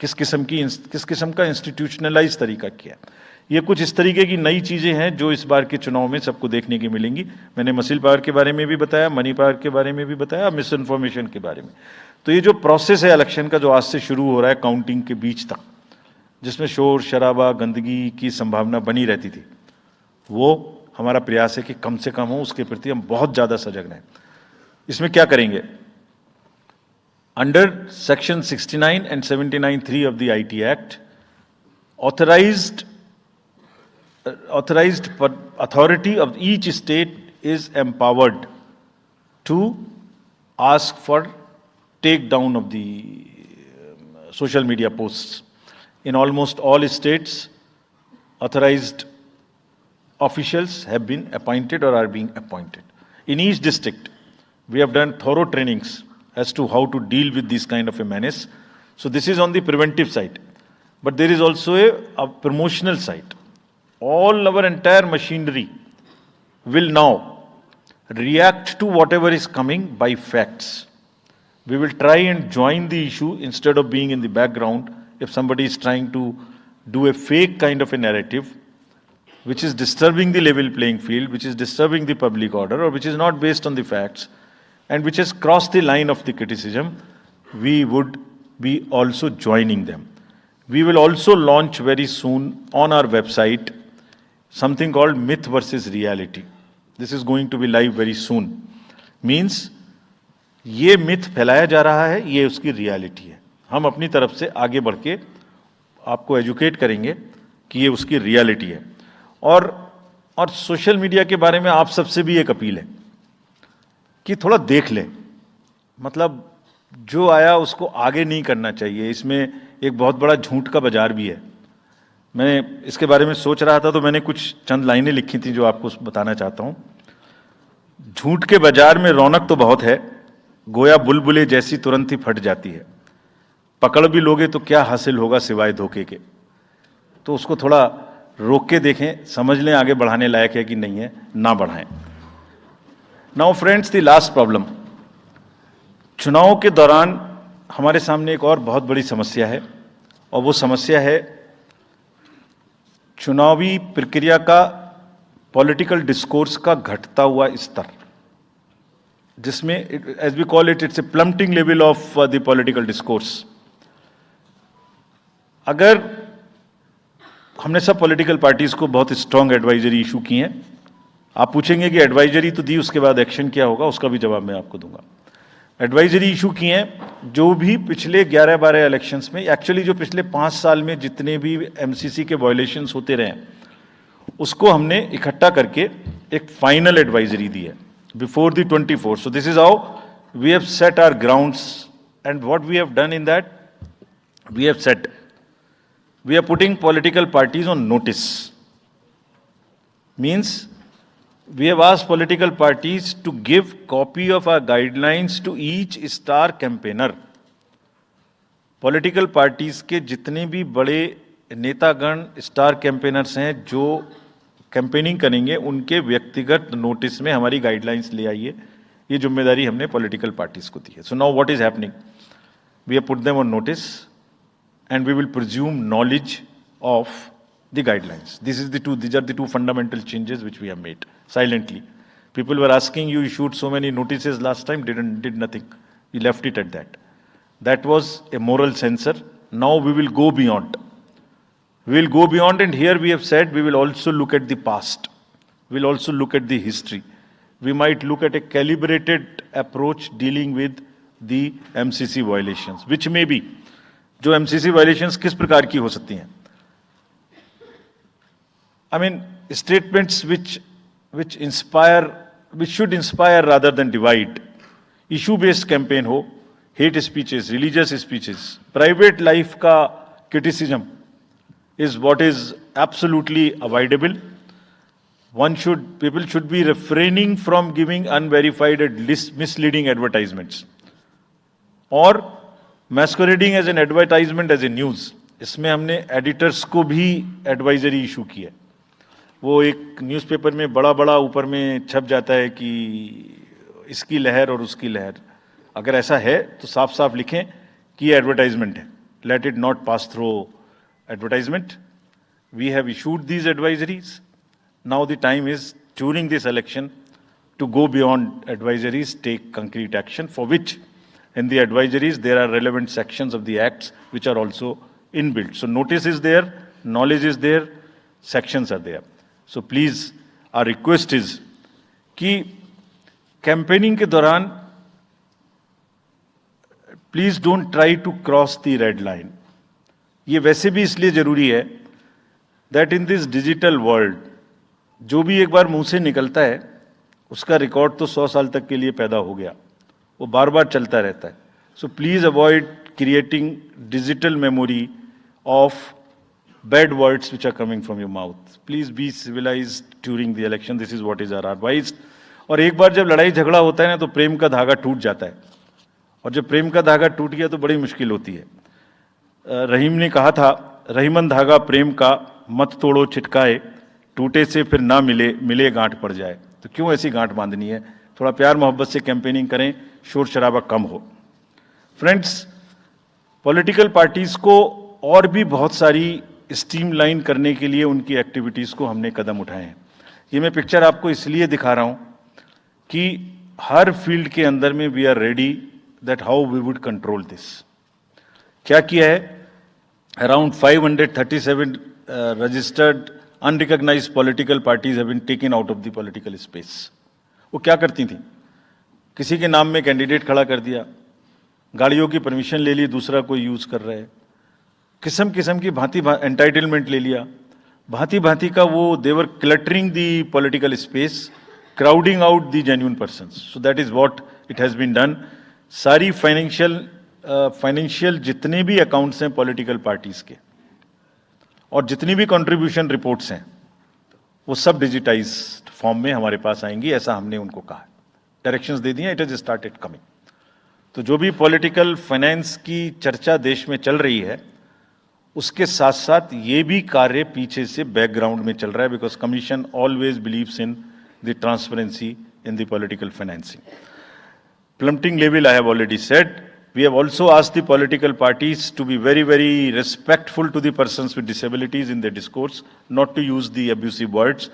किस किस्म का इंस्टीट्यूशनलाइज तरीका किया. ये कुछ इस तरीके की नई चीजें हैं जो इस बार के चुनाव में सबको देखने की मिलेंगी. मैंने मसल पावर के बारे में भी बताया, मनी पावर के बारे में भी बताया, मिस इन्फॉर्मेशन के बारे में. तो ये जो प्रोसेस है इलेक्शन का, जो आज से शुरू हो रहा है काउंटिंग के बीच तक, जिसमें शोर शराबा, गंदगी की संभावना बनी रहती थी, वो हमारा प्रयास है कि कम से कम हो. उसके प्रति हम बहुत ज्यादा सजग रहें. इसमें क्या करेंगे? Under section 69 and 79(3) of the IT Act, authorized authority of each state is empowered to ask for takedown of the social media posts. In almost all states, authorized officials have been appointed or are being appointed. In each district, we have done thorough trainings as to how to deal with this kind of a menace. So this is on the preventive side. But there is also a promotional side. All our entire machinery will now react to whatever is coming by facts. We will try and join the issue instead of being in the background. If somebody is trying to do a fake kind of a narrative, which is disturbing the level playing field, which is disturbing the public order, or which is not based on the facts, and which has crossed the line of the criticism, we would be also joining them. We will also launch very soon on our website something called Myth versus Reality. This is going to be live very soon. Means ये myth फैलाया जा रहा है, ये उसकी reality है. हम अपनी तरफ से आगे बढ़ के आपको एजुकेट करेंगे कि ये उसकी रियलिटी है. और सोशल मीडिया के बारे में आप सबसे भी एक अपील है कि थोड़ा देख लें. मतलब जो आया उसको आगे नहीं करना चाहिए. इसमें एक बहुत बड़ा झूठ का बाजार भी है. मैं इसके बारे में सोच रहा था तो मैंने कुछ चंद लाइनें लिखी थी जो आपको बताना चाहता हूं. झूठ के बाजार में रौनक तो बहुत है, गोया बुलबुले जैसी तुरंत ही फट जाती है. पकड़ भी लोगे तो क्या हासिल होगा सिवाय धोखे के. तो उसको थोड़ा रोक के देखें, समझ लें आगे बढ़ाने लायक है कि नहीं है, ना बढ़ाएं. Now friends, the last problem. चुनाव के दौरान हमारे सामने एक और बहुत बड़ी समस्या है, और वो समस्या है चुनावी प्रक्रिया का, पॉलिटिकल डिस्कोर्स का घटता हुआ स्तर, जिसमें as we call it, it's a plummeting level of the political discourse. अगर हमने सब पॉलिटिकल पार्टीज को बहुत स्ट्रांग एडवाइजरी इशू की हैं. आप पूछेंगे कि एडवाइजरी तो दी, उसके बाद एक्शन क्या होगा, उसका भी जवाब मैं आपको दूंगा. एडवाइजरी इशू की हैं जो भी पिछले 11-12 इलेक्शंस में, एक्चुअली जो पिछले 5 साल में जितने भी एमसीसी के वायलेशंस होते रहे उसको हमने इकट्ठा करके एक फाइनल एडवाइजरी दी है before the 24. So this is how we have set our grounds, and what we have done in that, we have set, we are putting political parties on notice. Means we have asked political parties to give copy of our guidelines to each star campaigner. Political parties के जितने भी बड़े नेतागण star campaigners हैं जो campaigning करेंगे, उनके व्यक्तिगत नोटिस में हमारी गाइडलाइंस ले आइए. ये जिम्मेदारी हमने पॉलिटिकल पार्टीज को दी है. So now what is happening, we have put them on notice and we will presume knowledge of the guidelines. These are the two fundamental changes which we have made silently. People were asking, you issued so many notices last time, did nothing. You left it at that. That was a moral censor. Now we will go beyond. We will go beyond, and here we have said we will also look at the past. We will also look at the history. We might look at a calibrated approach dealing with the MCC violations, which may be, जो MCC violations किस प्रकार की हो सकती हैं. I mean statements which should inspire rather than divide. Issue based campaign हो, hate speeches, religious speeches, private life का criticism is what is absolutely avoidable. People should be refraining from giving unverified and misleading advertisements, or masquerading as an advertisement as a news. इसमें हमने editors को भी advisory issue की है. वो एक newspaper में बड़ा बड़ा ऊपर में छप जाता है कि इसकी लहर और उसकी लहर. अगर ऐसा है तो साफ साफ लिखें कि ये एडवर्टाइजमेंट है. Let it not pass through advertisement. We have issued these advisories. Now the time is during this election to go beyond advisories, take concrete action, for which in the advisories there are relevant sections of the acts which are also inbuilt. So notice is there, knowledge is there, sections are there. So please, our request is कि campaigning के दौरान please don't try to cross the red line. ये वैसे भी इसलिए जरूरी है that in this digital world जो भी एक बार मुंह से निकलता है उसका रिकॉर्ड तो 100 साल तक के लिए पैदा हो गया, वो बार बार चलता रहता है. So please avoid creating digital memory of bad words which are coming from your mouth. Please be civilised during the election. This is what is our advice. और एक बार जब लड़ाई झगड़ा होता है ना तो प्रेम का धागा टूट जाता है, और जब प्रेम का धागा टूट गया तो बड़ी मुश्किल होती है. रहीम ने कहा था, रहीमन धागा प्रेम का मत तोड़ो छिटकाए, टूटे से फिर ना मिले, मिले गांठ पड़ जाए. तो क्यों ऐसी गांठ बांधनी है. थोड़ा प्यार मोहब्बत से कैंपेनिंग करें, शोर शराबा कम हो. फ्रेंड्स, पॉलिटिकल पार्टीज को और भी बहुत सारी स्ट्रीमलाइन करने के लिए उनकी एक्टिविटीज को हमने कदम उठाए हैं। ये मैं पिक्चर आपको इसलिए दिखा रहा हूं कि हर फील्ड के अंदर में we are ready that how we would control this. क्या किया है? Around 537 registered unrecognised political parties have been taken out of the political space. वो क्या करती थी? किसी के नाम में कैंडिडेट खड़ा कर दिया, गाड़ियों की परमिशन ले ली, दूसरा कोई यूज कर रहा है, किस्म किस्म की भांति एंटाइटलमेंट ले लिया, भांति भांति का वो देवर cluttering the political space, crowding out the genuine persons. So that is what it has been done. सारी फाइनेंशियल जितने भी अकाउंट्स हैं पॉलिटिकल पार्टीज के और जितनी भी कंट्रीब्यूशन रिपोर्ट्स हैं वो सब डिजिटाइज्ड फॉर्म में हमारे पास आएंगी, ऐसा हमने उनको कहा। डायरेक्शंस दे दिए, इट हैज स्टार्टेड कमिंग। तो जो भी पॉलिटिकल फाइनेंस की चर्चा देश में चल रही है उसके साथ साथ ये भी कार्य पीछे से बैकग्राउंड में चल रहा है, because commission always believes in the transparency in the political financing. Plummeting level, I have already said. We have also asked the political parties to be very, very respectful to the persons with disabilities in their discourse, not to use the abusive words,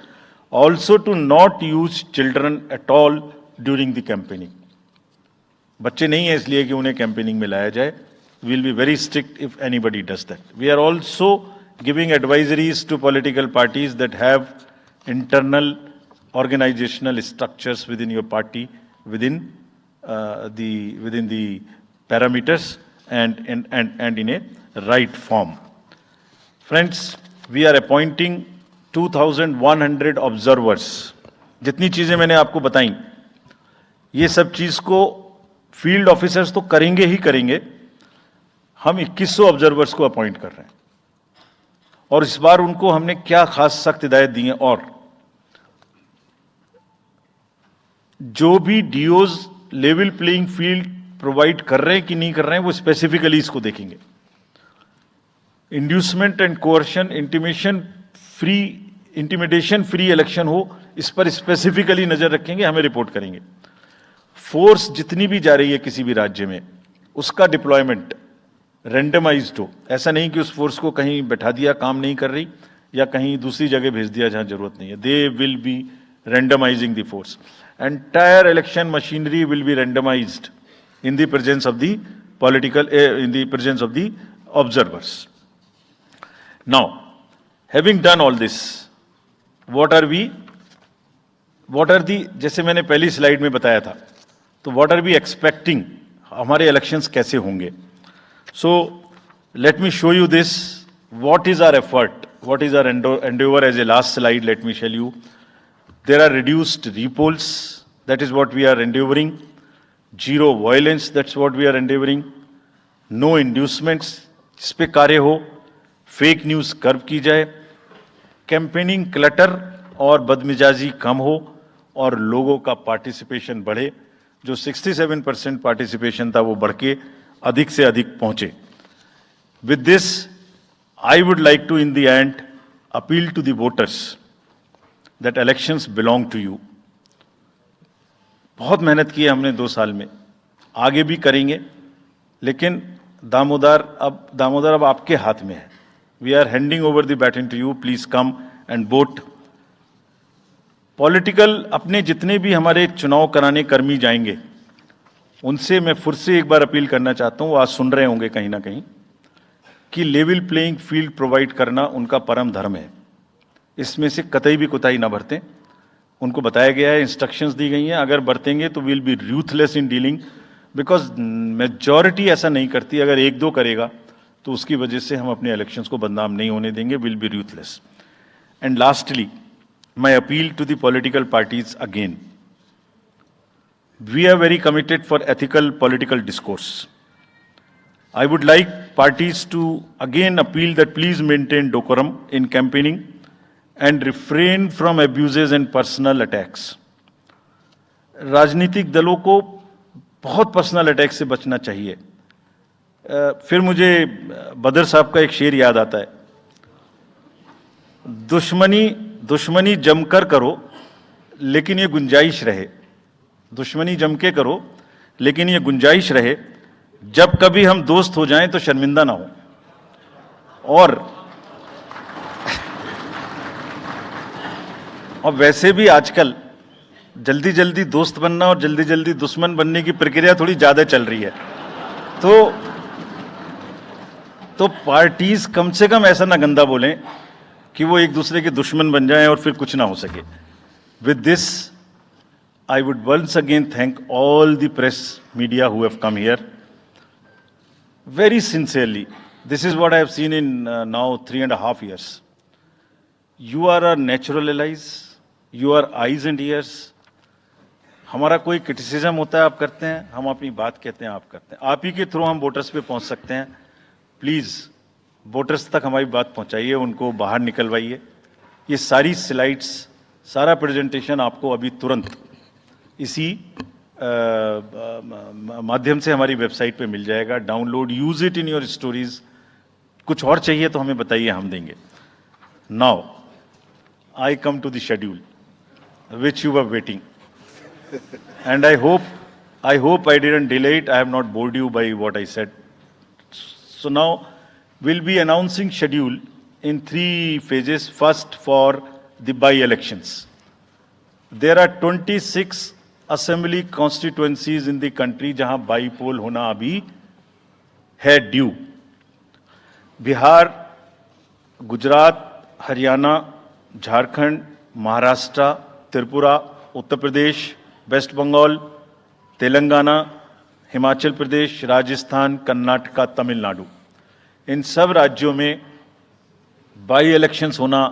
also to not use children at all during the campaigning. बच्चे नहीं है इसलिए कि उन्हें campaigning में लाया जाए. We will be very strict if anybody does that. We are also giving advisories to political parties that have internal organizational structures within your party, within the parameters and in a right form. Friends, we are appointing 2,100 observers. जितनी चीजें मैंने आपको बताई, ये सब चीज को field officers तो करेंगे ही करेंगे. हम 2100 ऑब्जर्वर्स को अपॉइंट कर रहे हैं और इस बार उनको हमने क्या खास सख्त हिदायत दी है, और जो भी डीओज लेवल प्लेइंग फील्ड प्रोवाइड कर रहे हैं कि नहीं कर रहे हैं वो स्पेसिफिकली इसको देखेंगे. Inducement and coercion, intimidation free election हो, इस पर स्पेसिफिकली नजर रखेंगे, हमें रिपोर्ट करेंगे. फोर्स जितनी भी जा रही है किसी भी राज्य में उसका डिप्लॉयमेंट रैंडमाइज्ड हो. ऐसा नहीं कि उस फोर्स को कहीं बैठा दिया, काम नहीं कर रही, या कहीं दूसरी जगह भेज दिया जहां जरूरत नहीं है. They will be randomizing the force. Entire election machinery will be randomized in the presence of the in the presence of the observers. Now, having done all this, what are the, जैसे मैंने पहली slide में बताया था, तो what are we expecting, हमारे elections कैसे होंगे? So, let me show you this. What is our effort? What is our endeavor? As a last slide, let me tell you. There are reduced repolls, that is what we are endeavoring. Zero violence, that's what we are endeavoring. No inducements, इस पे कार्य हो. Fake news curve की जाए. Campaigning clutter और बदमिजाजी कम हो और लोगों का पार्टिसिपेशन बढ़े. जो 67% पार्टिसिपेशन था वो बढ़ के अधिक से अधिक पहुंचे. With this, I would like to in the end appeal to the voters that elections belong to you. बहुत मेहनत की है हमने 2 साल में, आगे भी करेंगे, लेकिन दामोदर अब आपके हाथ में है. We are handing over the baton to you. Please come and vote. Political अपने जितने भी हमारे चुनाव कराने कर्मी जाएंगे उनसे मैं फिर से एक बार अपील करना चाहता हूं, आज सुन रहे होंगे कहीं ना कहीं, कि लेवल प्लेइंग फील्ड प्रोवाइड करना उनका परम धर्म है. इसमें से कतई भी कोताही ना बरतें. उनको बताया गया है, इंस्ट्रक्शंस दी गई हैं, अगर बरतेंगे तो will be ruthless in dealing, because majority ऐसा नहीं करती. अगर 1-2 करेगा तो उसकी वजह से हम अपने इलेक्शंस को बदनाम नहीं होने देंगे. Will be ruthless. And lastly, my appeal to the political parties again. We are very committed for ethical political discourse. I would like parties to again appeal that please maintain decorum in campaigning and refrain from abuses and personal attacks. राजनीतिक दलों को बहुत personal attack से बचना चाहिए. फिर मुझे बदर साहब का एक शेर याद आता है, दुश्मनी जमकर करो लेकिन ये गुंजाइश रहे. दुश्मनी जम के करो लेकिन ये गुंजाइश रहे. जब कभी हम दोस्त हो जाएं तो शर्मिंदा ना हो, और वैसे भी आजकल जल्दी जल्दी दोस्त बनना और जल्दी जल्दी दुश्मन बनने की प्रक्रिया थोड़ी ज्यादा चल रही है। तो पार्टीज कम से कम ऐसा ना गंदा बोलें कि वो एक दूसरे के दुश्मन बन जाएं और फिर कुछ ना हो सके। With this I would once again thank all the press media who have come here very sincerely. This is what I have seen in now 3.5 years. You are our natural allies. You are eyes and ears. हमारा कोई criticism होता है आप करते हैं, हम अपनी बात कहते हैं आप करते हैं। आप ही के थ्रू हम वोटर्स पे पहुंच सकते हैं। प्लीज वोटर्स तक हमारी बात पहुंचाइए, उनको बाहर निकलवाइए। ये सारी स्लाइड्स, सारा प्रेजेंटेशन आपको अभी तुरंत इसी माध्यम से हमारी वेबसाइट पे मिल जाएगा। Download, use it in your stories. कुछ और चाहिए तो हमें बताइए, हम देंगे। Now I come to the schedule which you were waiting, and I hope I didn't delay it. I have not bored you by what I said. So now we'll be announcing schedule in 3 phases. First, for the by-elections. There are 26 assembly constituencies in the country जहां by पोल होना अभी है due. Bihar, Gujarat, Haryana, Jharkhand, Maharashtra, Tripura, Uttar Pradesh, waste Bengal, Telangana, Himachal Pradesh, Rajasthan, Karnataka, Tamil Nadu, इन सब राज्यों में by elections होना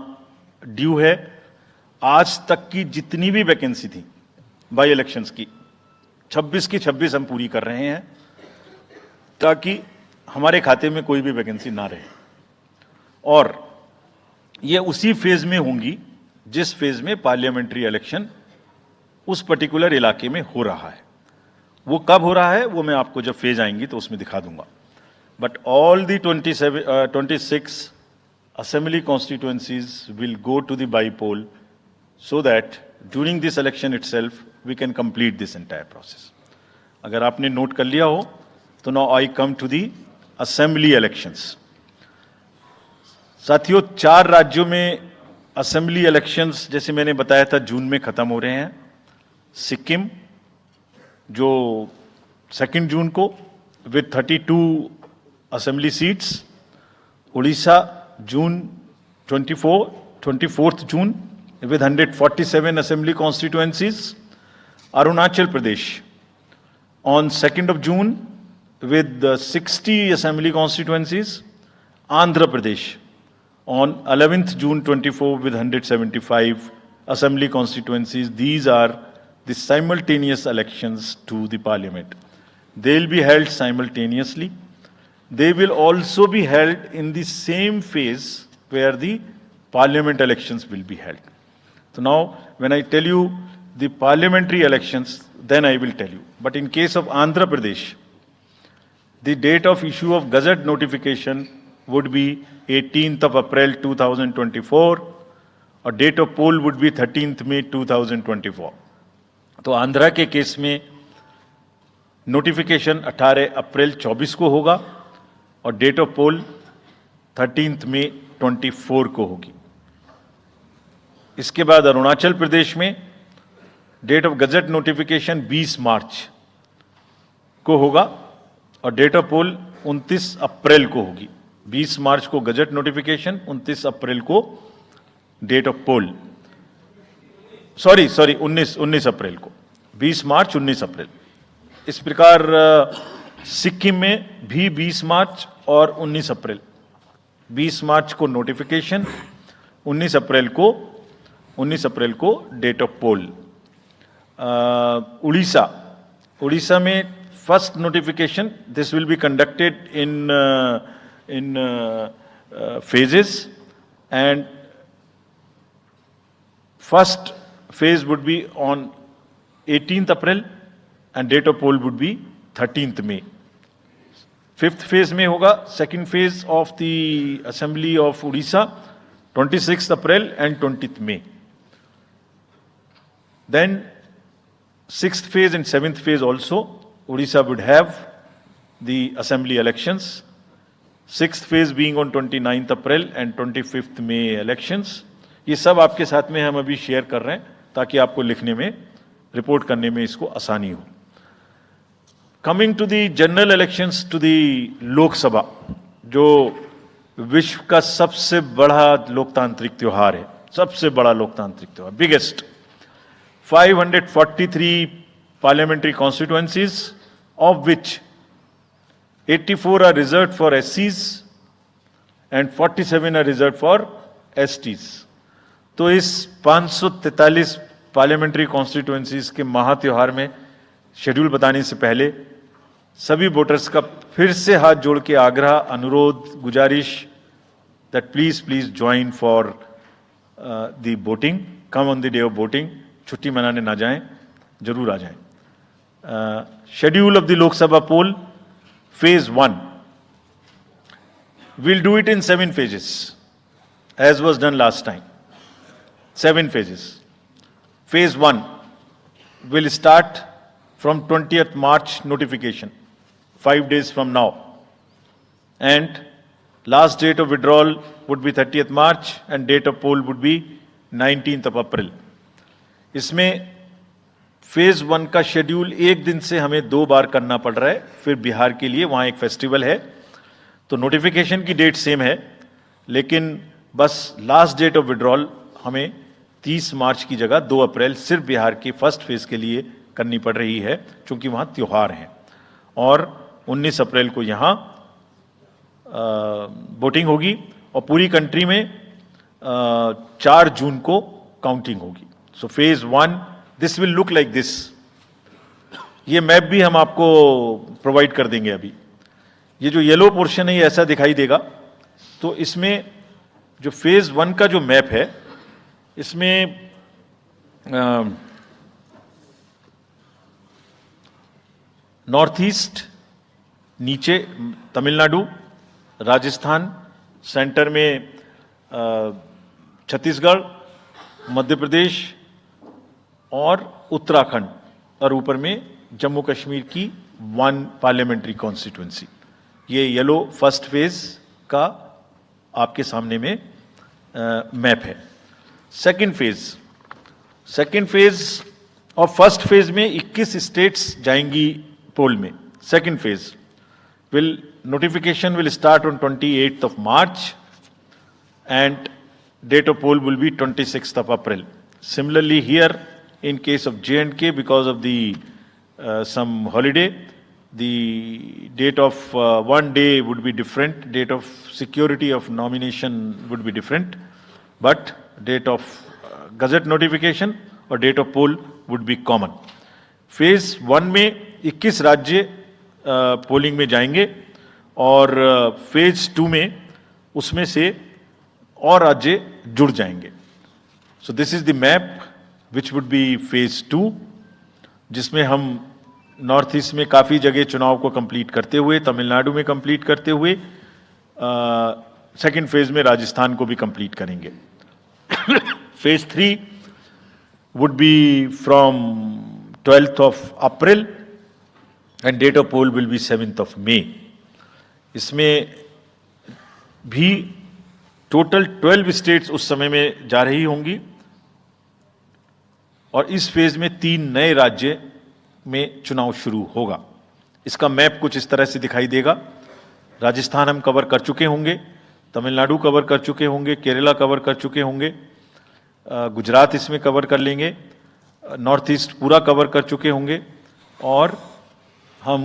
due है। आज तक की जितनी भी वैकेंसी थी बाई इलेक्शंस की, 26 की 26 हम पूरी कर रहे हैं, ताकि हमारे खाते में कोई भी वैकेंसी ना रहे। और ये उसी फेज में होंगी जिस फेज में पार्लियामेंट्री इलेक्शन उस पर्टिकुलर इलाके में हो रहा है। वो कब हो रहा है वो मैं आपको जब फेज आएंगी तो उसमें दिखा दूंगा। But all the 26 assembly constituencies will go to the by-poll so that during this election itself we can complete this entire process. अगर आपने नोट कर लिया हो तो now I come to the assembly elections. साथियों, 4 राज्यों में असेंबली इलेक्शंस जैसे मैंने बताया था जून में खत्म हो रहे हैं। सिक्किम जो 2 जून को with 32 assembly seats, Orissa June 24th June with 147 assembly constituencies, Arunachal Pradesh on 2nd June with 60 assembly constituencies, Andhra Pradesh on 11th June 24 with 175 assembly constituencies. These are the simultaneous elections to the parliament. They will be held simultaneously. They will also be held in the same phase where the parliament elections will be held. So now, when I tell you the parliamentary elections, then I will tell you. But in case of Andhra Pradesh, the date of issue of Gazette notification would be 18th of April 2024, or date of poll would be 13th May 2024. तो आंध्रा के case में notification 18 अप्रैल 24 को होगा और date of pole 13th May 24 को होगी। इसके बाद अरुणाचल प्रदेश में डेट ऑफ गजट नोटिफिकेशन 20 मार्च को होगा और डेट ऑफ पोल 29 अप्रैल को होगी। 20 मार्च को गजट नोटिफिकेशन, 29 अप्रैल को डेट ऑफ पोल। सॉरी 19 अप्रैल को, 20 मार्च 19 अप्रैल। इस प्रकार सिक्किम में भी 20 मार्च और 19 अप्रैल, 20 मार्च को नोटिफिकेशन, 19 अप्रैल को डेट ऑफ पोल। उड़ीसा में first notification, this will be conducted in phases, and first phase would be on 18th April and date of poll would be 13th May. 5th phase में होगा second phase of the Assembly of Odisha, 26th April and 20th May. Then 6th phase and 7th phase also Odisha would have the assembly elections. Sixth phase being on 29th April and 25th May elections. ये सब आपके साथ में हम अभी share कर रहे हैं ताकि आपको लिखने में, रिपोर्ट करने में इसको आसानी हो. Coming to the general elections to the Lok Sabha, जो विश्व का सबसे बड़ा लोकतांत्रिक त्योहार है, सबसे बड़ा लोकतांत्रिक त्योहार, biggest. 543 parliamentary constituencies, of which 84 are reserved for SCs and 47 are reserved for STs. तो इस 543 पार्लियामेंट्री कॉन्स्टिट्यूएंसीज के महात्योहार में शेड्यूल बताने से पहले सभी वोटर्स का फिर से हाथ जोड़ के आग्रह, अनुरोध, गुजारिश that please join for the voting, come on the day of voting. छुट्टी मनाने ना जाएं, जरूर आ जाएं. Schedule of the Lok Sabha poll, phase 1. We'll do it in 7 phases, as was done last time. 7 phases. Phase 1 will start from 20th March notification, 5 days from now. And last date of withdrawal would be 30th March and date of poll would be 19th of April. इसमें phase 1 का schedule एक दिन से हमें 2 बार करना पड़ रहा है. फिर बिहार के लिए वहां एक फेस्टिवल है, तो नोटिफिकेशन की डेट सेम है, लेकिन बस लास्ट डेट ऑफ विड्रॉल हमें 30 मार्च की जगह 2 अप्रैल सिर्फ बिहार के फर्स्ट फेज के लिए करनी पड़ रही है, क्योंकि वहां त्योहार है. और 19 अप्रैल को यहां वोटिंग होगी और पूरी कंट्री में 4 जून को काउंटिंग होगी. So phase 1 this will look like this. ये मैप भी हम आपको प्रोवाइड कर देंगे. अभी ये जो येलो पोर्शन है ये ऐसा दिखाई देगा. तो इसमें जो फेज 1 का जो मैप है, इसमें नॉर्थ ईस्ट, नीचे तमिलनाडु, राजस्थान, सेंटर में छत्तीसगढ़, मध्य प्रदेश और उत्तराखंड, और ऊपर में जम्मू कश्मीर की 1 पार्लियामेंट्री कॉन्स्टिट्यूएंसी. ये येलो फर्स्ट फेज का आपके सामने में मैप है. सेकंड फेज और फर्स्ट फेज में 21 स्टेट्स जाएंगी पोल में. Second phase notification will start on 28th of March and date of poll will be 26th of April. Similarly here, in case of J&K, because of the some holiday, the date of one day would be different, date of security of nomination would be different, but date of gazette notification or date of poll would be common. Phase 1 में 21 राज्य polling में जाएंगे और phase 2 में उसमें से और राज्य जुड़ जाएंगे. सो this is the map which would be phase 2, जिसमें हम नॉर्थ ईस्ट में काफ़ी जगह चुनाव को कंप्लीट करते हुए, तमिलनाडु में कंप्लीट करते हुए, सेकेंड फेज में राजस्थान को भी कंप्लीट करेंगे. Phase 3 would be from 12th of April and date of poll will be 7th of May. इसमें भी टोटल 12 स्टेट्स उस समय में जा रही होंगी और इस फेज में 3 नए राज्य में चुनाव शुरू होगा. इसका मैप कुछ इस तरह से दिखाई देगा. राजस्थान हम कवर कर चुके होंगे, तमिलनाडु कवर कर चुके होंगे, केरला कवर कर चुके होंगे, गुजरात इसमें कवर कर लेंगे, नॉर्थ ईस्ट पूरा कवर कर चुके होंगे और हम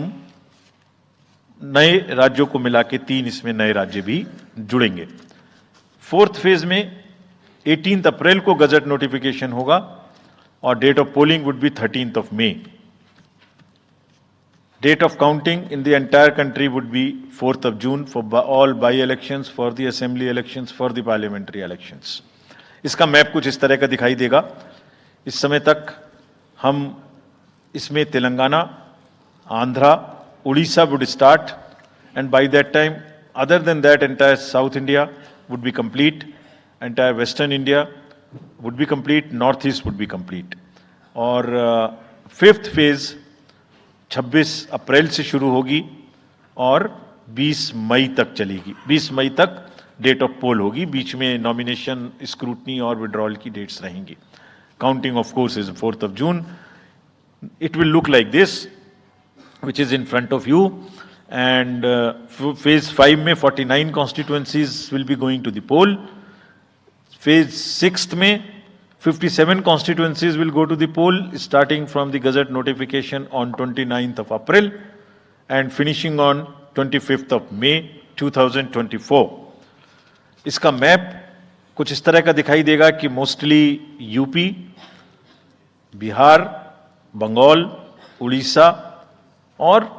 नए राज्यों को मिला के 3 इसमें नए राज्य भी जुड़ेंगे. फोर्थ फेज में 18 अप्रैल को गजट नोटिफिकेशन होगा और date of polling would be 13th of May. Date of counting in the entire country would be 4th of June for all by-elections, for the assembly elections, for the parliamentary elections. इसका map कुछ इस तरह का दिखाई देगा. इस समय तक हम इसमें Telangana, Andhra, Orissa would start, and by that time, other than that, entire South India would be complete, entire Western India would be complete, North East would be complete. और फिफ्थ फेज 26 अप्रैल से शुरू होगी और 20 मई तक चलेगी। 20 मई तक डेट ऑफ पोल होगी, बीच में नॉमिनेशन, स्क्रूटनी और विड्रॉल की डेट्स रहेंगी। Counting of course is 4th of June. It will look like this, which is in front of you, and phase 5 में 49 constituencies will be going to the poll. Phase 6th में 57 constituencies will go to the poll, starting from the Gazette notification on 29th of April and finishing on 25th of May 2024. इसका map कुछ इस तरह का दिखाई देगा कि mostly UP, Bihar, Bengal, Orissa और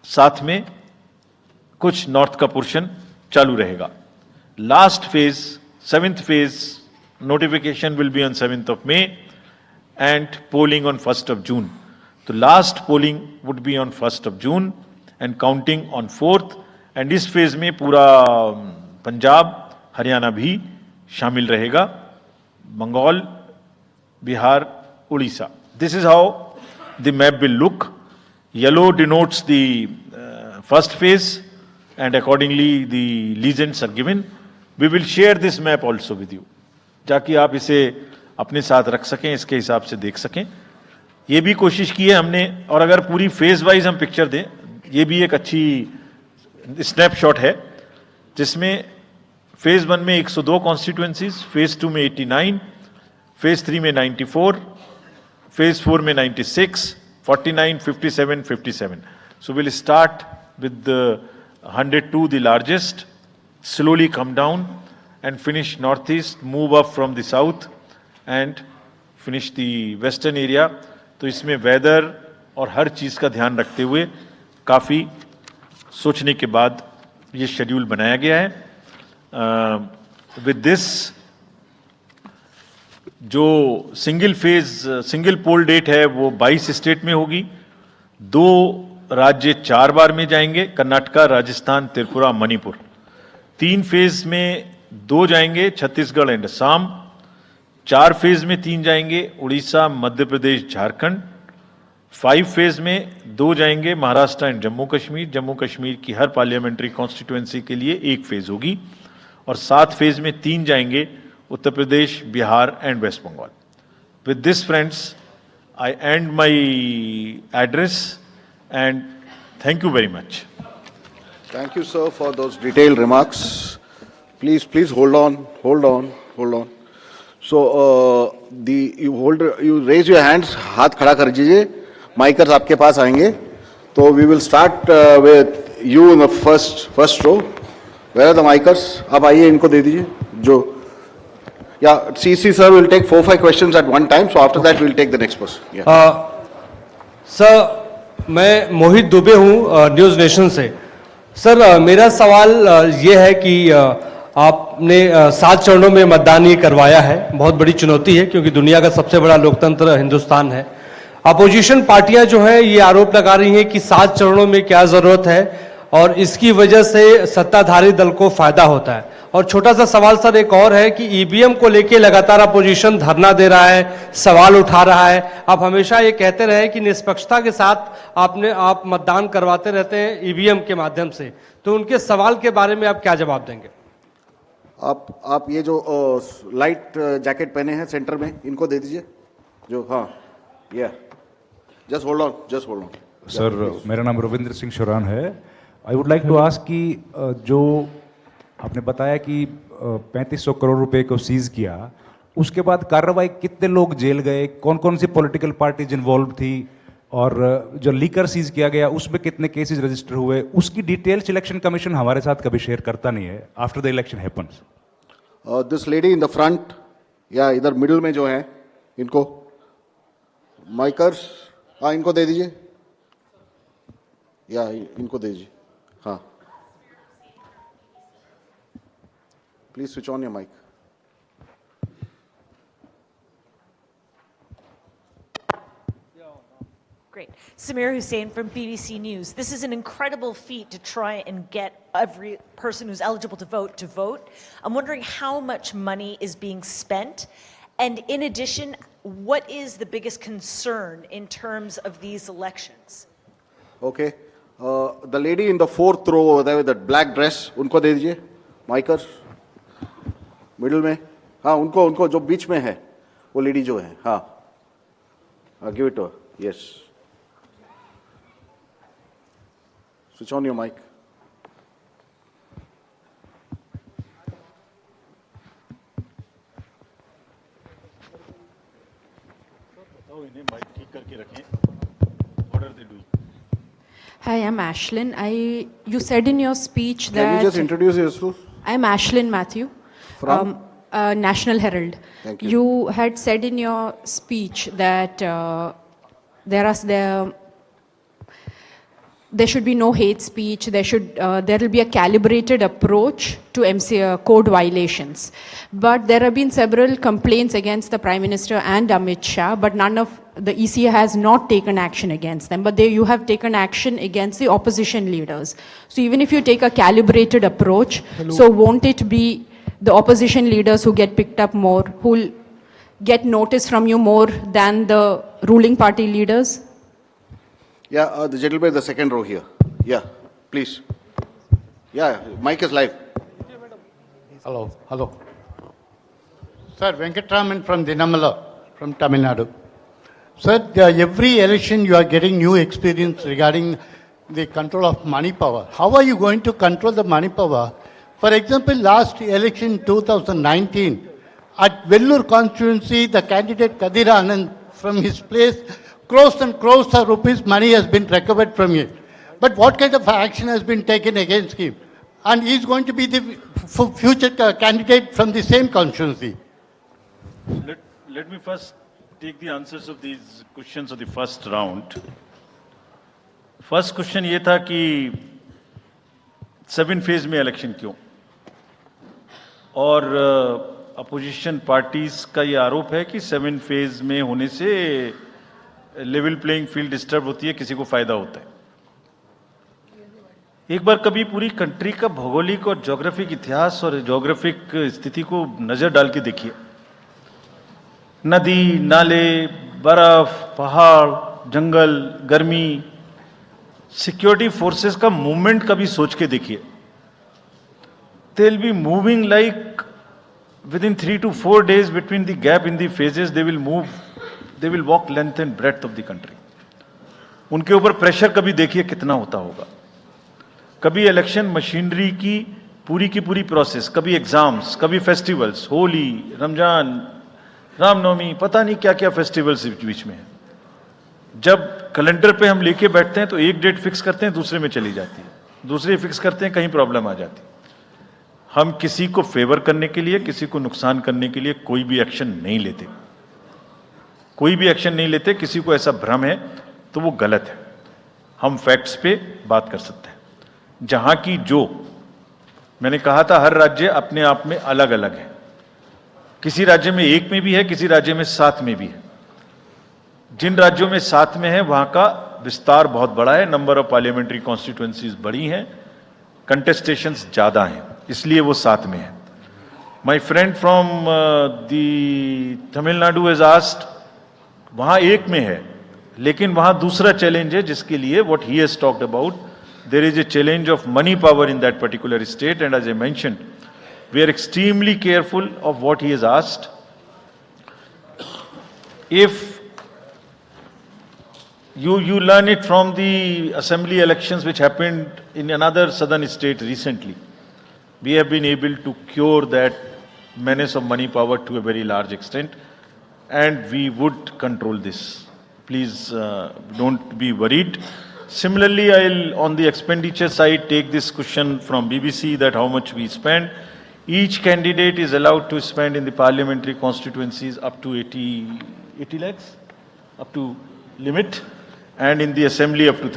साथ में कुछ नॉर्थ का पोर्शन चालू रहेगा। Last phase, 7th phase notification will be on 7th of May and polling on 1st of June. तो last polling would be on 1st of June and counting on 4th, and इस phase में पूरा पंजाब, हरियाणा भी शामिल रहेगा, Bengal, Bihar, Orissa. This is how the map will look. Yellow denotes the first phase and accordingly the legends are given. We will share this map also with you, ताकि आप इसे अपने साथ रख सकें, इसके हिसाब से देख सकें। ये भी कोशिश की है हमने, और अगर पूरी फेज वाइज हम पिक्चर दें, ये भी एक अच्छी स्नैपशॉट है, जिसमें फेज 1 में 102 कॉन्स्टिट्यूएंसीज, फेज 2 में 89, फेज 3 में 94, फेज 4 में 96, 49, 57, 57. So we'll start with the 102, the largest, slowly come down and finish northeast, move up from the south and finish the western area. तो इसमें वेदर और हर चीज़ का ध्यान रखते हुए काफ़ी सोचने के बाद ये शेड्यूल बनाया गया है। विद दिस, जो single phase, single poll date है वो 22 स्टेट में होगी। 2 राज्य 4 बार में जाएंगे, कर्नाटका, राजस्थान, त्रिपुरा, मणिपुर। 3 फेज में 2 जाएंगे, छत्तीसगढ़ एंड असम। 4 फेज में 3 जाएंगे, उड़ीसा, मध्य प्रदेश, झारखंड। 5 फेज में 2 जाएंगे, महाराष्ट्र एंड जम्मू कश्मीर। जम्मू कश्मीर की हर पार्लियामेंट्री कॉन्स्टिट्यूएंसी के लिए 1 फेज होगी। और 7 फेज में 3 जाएंगे, Uttar Pradesh, Bihar and West Bengal. With this friends, I end my address and thank you very much. Thank you, sir, for those detailed remarks. Please hold on. So, you raise your hands, हाथ खड़ा कर दीजिए, माइकर्स आपके पास आएंगे। तो we will start with you in the first row. Where are the micers? आप आइए, इनको दे दीजिए। जो, yeah, CC sir will take 4-5 questions at one time. So after that we will take the next person. Yeah. Sir, मैं मोहित दुबे हूँ news nation से। Sir, मेरा सवाल ये है कि आपने 7 चरणों में मतदान ये करवाया है, बहुत बड़ी चुनौती है क्योंकि दुनिया का सबसे बड़ा लोकतंत्र हिंदुस्तान है। अपोजिशन पार्टियां जो हैं ये आरोप लगा रही हैं कि 7 चरणों में क्या जरूरत है और इसकी वजह से सत्ताधारी दल को फायदा होता है। और छोटा सा सवाल सर एक और है कि ईवीएम को लेके लगातार अपोजिशन धरना दे रहा है, सवाल उठा रहा है। आप हमेशा ये कहते रहे कि निष्पक्षता के साथ आप मतदान करवाते रहते हैं ईवीएम के माध्यम से, तो उनके सवाल के बारे में आप क्या जवाब देंगे? आप ये जो लाइट जैकेट पहने हैं सेंटर में, इनको दे दीजिए। जो, हाँ, ये जस्ट होल्ड ऑन। सर, मेरा नाम रविंद्र सिंह शोरान है। I would like to ask कि जो आपने बताया कि 3500 करोड़ रुपए को सीज किया, उसके बाद कार्रवाई कितने लोग जेल गए, कौन कौन सी पॉलिटिकल पार्टीज इन्वॉल्व थी, और जो लीकर सीज किया गया उसमें कितने केसेस रजिस्टर हुए, उसकी डिटेल्स इलेक्शन कमीशन हमारे साथ कभी शेयर करता नहीं है after the election happens. This lady in the front या इधर मिडिल में जो है, इनको माइकर्स, हाँ, इनको दे दीजिए, या इनको दे दीजिए। हाँ, please switch on your mic. Great. Samir Hussain from BBC News. This is an incredible feat to try and get every person who's eligible to vote. I'm wondering how much money is being spent. And in addition, what is the biggest concern in terms of these elections? Okay. The lady in the 4th row with that black dress, उनको दे दीजिए माइकर, middle में, हाँ उनको जो बीच में है वो lady जो है, हाँ give it to her, yes, switch on your mic. इन्हें माइक ठीक करके रखें. What are they doing? Hi, I'm Ashlyn. You said in your speech that... Can you just introduce yourself? I'm Ashlyn Matthew. From? National Herald. Thank you. You had said in your speech that there should be no hate speech. There will be a calibrated approach to code violations. But there have been several complaints against the Prime Minister and Amit Shah, but none of the ECA has not taken action against them. But you have taken action against the opposition leaders. So even if you take a calibrated approach, so won't it be the opposition leaders who get picked up more, who will get notice from you more than the ruling party leaders? Yeah, the gentleman in the second row here. Yeah, please. Yeah, mic is live. Hello. Sir, Venkatraman from Dinamala, from Tamil Nadu. Sir, every election you are getting new experience regarding the control of money power. How are you going to control the money power? For example, last election 2019, at Vellore constituency, the candidate Kadir Anand, from his place, crores and crores of rupees money has been recovered from him. But what kind of action has been taken against him? And he is going to be the future candidate from the same constituency. Let me first take the answers of these questions of the first round. First question ये था कि 7 phase में election क्यों, और opposition parties का ये आरोप है कि 7 फेज में होने से लेवल प्लेइंग फील्ड डिस्टर्ब होती है, किसी को फायदा होता है. एक बार कभी पूरी कंट्री का भौगोलिक और ज्योग्राफिक इतिहास और ज्योग्राफिक स्थिति को नजर डाल के देखिए. नदी, नाले, बर्फ, पहाड़, जंगल, गर्मी, सिक्योरिटी फोर्सेस का मूवमेंट कभी सोच के देखिए. They will be moving like within 3 to 4 days between the gap in the phases, they will walk length and breadth of the country. उनके ऊपर प्रेशर कभी देखिए कितना होता होगा. कभी इलेक्शन मशीनरी की पूरी प्रोसेस, कभी एग्जाम्स, कभी फेस्टिवल्स, होली, रमजान, रामनवमी, पता नहीं क्या क्या फेस्टिवल्स बीच में है. जब कैलेंडर पे हम लेके बैठते हैं तो एक डेट फिक्स करते हैं, दूसरे में चली जाती है, दूसरे फिक्स करते हैं, कहीं प्रॉब्लम आ जाती है. हम किसी को फेवर करने के लिए, किसी को नुकसान करने के लिए कोई भी एक्शन नहीं लेते, कोई भी एक्शन नहीं लेते. किसी को ऐसा भ्रम है तो वो गलत है. हम फैक्ट्स पे बात कर सकते हैं. जहां की जो मैंने कहा था, हर राज्य अपने आप में अलग अलग है. किसी राज्य में 1 में भी है, किसी राज्य में 7 में भी है. जिन राज्यों में 7 में है वहां का विस्तार बहुत बड़ा है, नंबर ऑफ पार्लियामेंट्री कॉन्स्टिट्यूएंसीज बड़ी हैं, कंटेस्टेशंस ज्यादा हैं, इसलिए वो 7 में है. My friend from the Tamil Nadu has asked, वहां 1 में है, लेकिन वहां दूसरा चैलेंज है जिसके लिए what he has talked about, there is a challenge of money power in that particular state. And as I mentioned, we are extremely careful of what he has asked. If you learn it from the assembly elections which happened in another southern state recently. We have been able to cure that menace of money power to a very large extent, and we would control this. Please don't be worried. Similarly, I'll on the expenditure side take this question from BBC that how much we spend. Each candidate is allowed to spend in the parliamentary constituencies up to 80 lakhs, up to limit, and in the assembly up to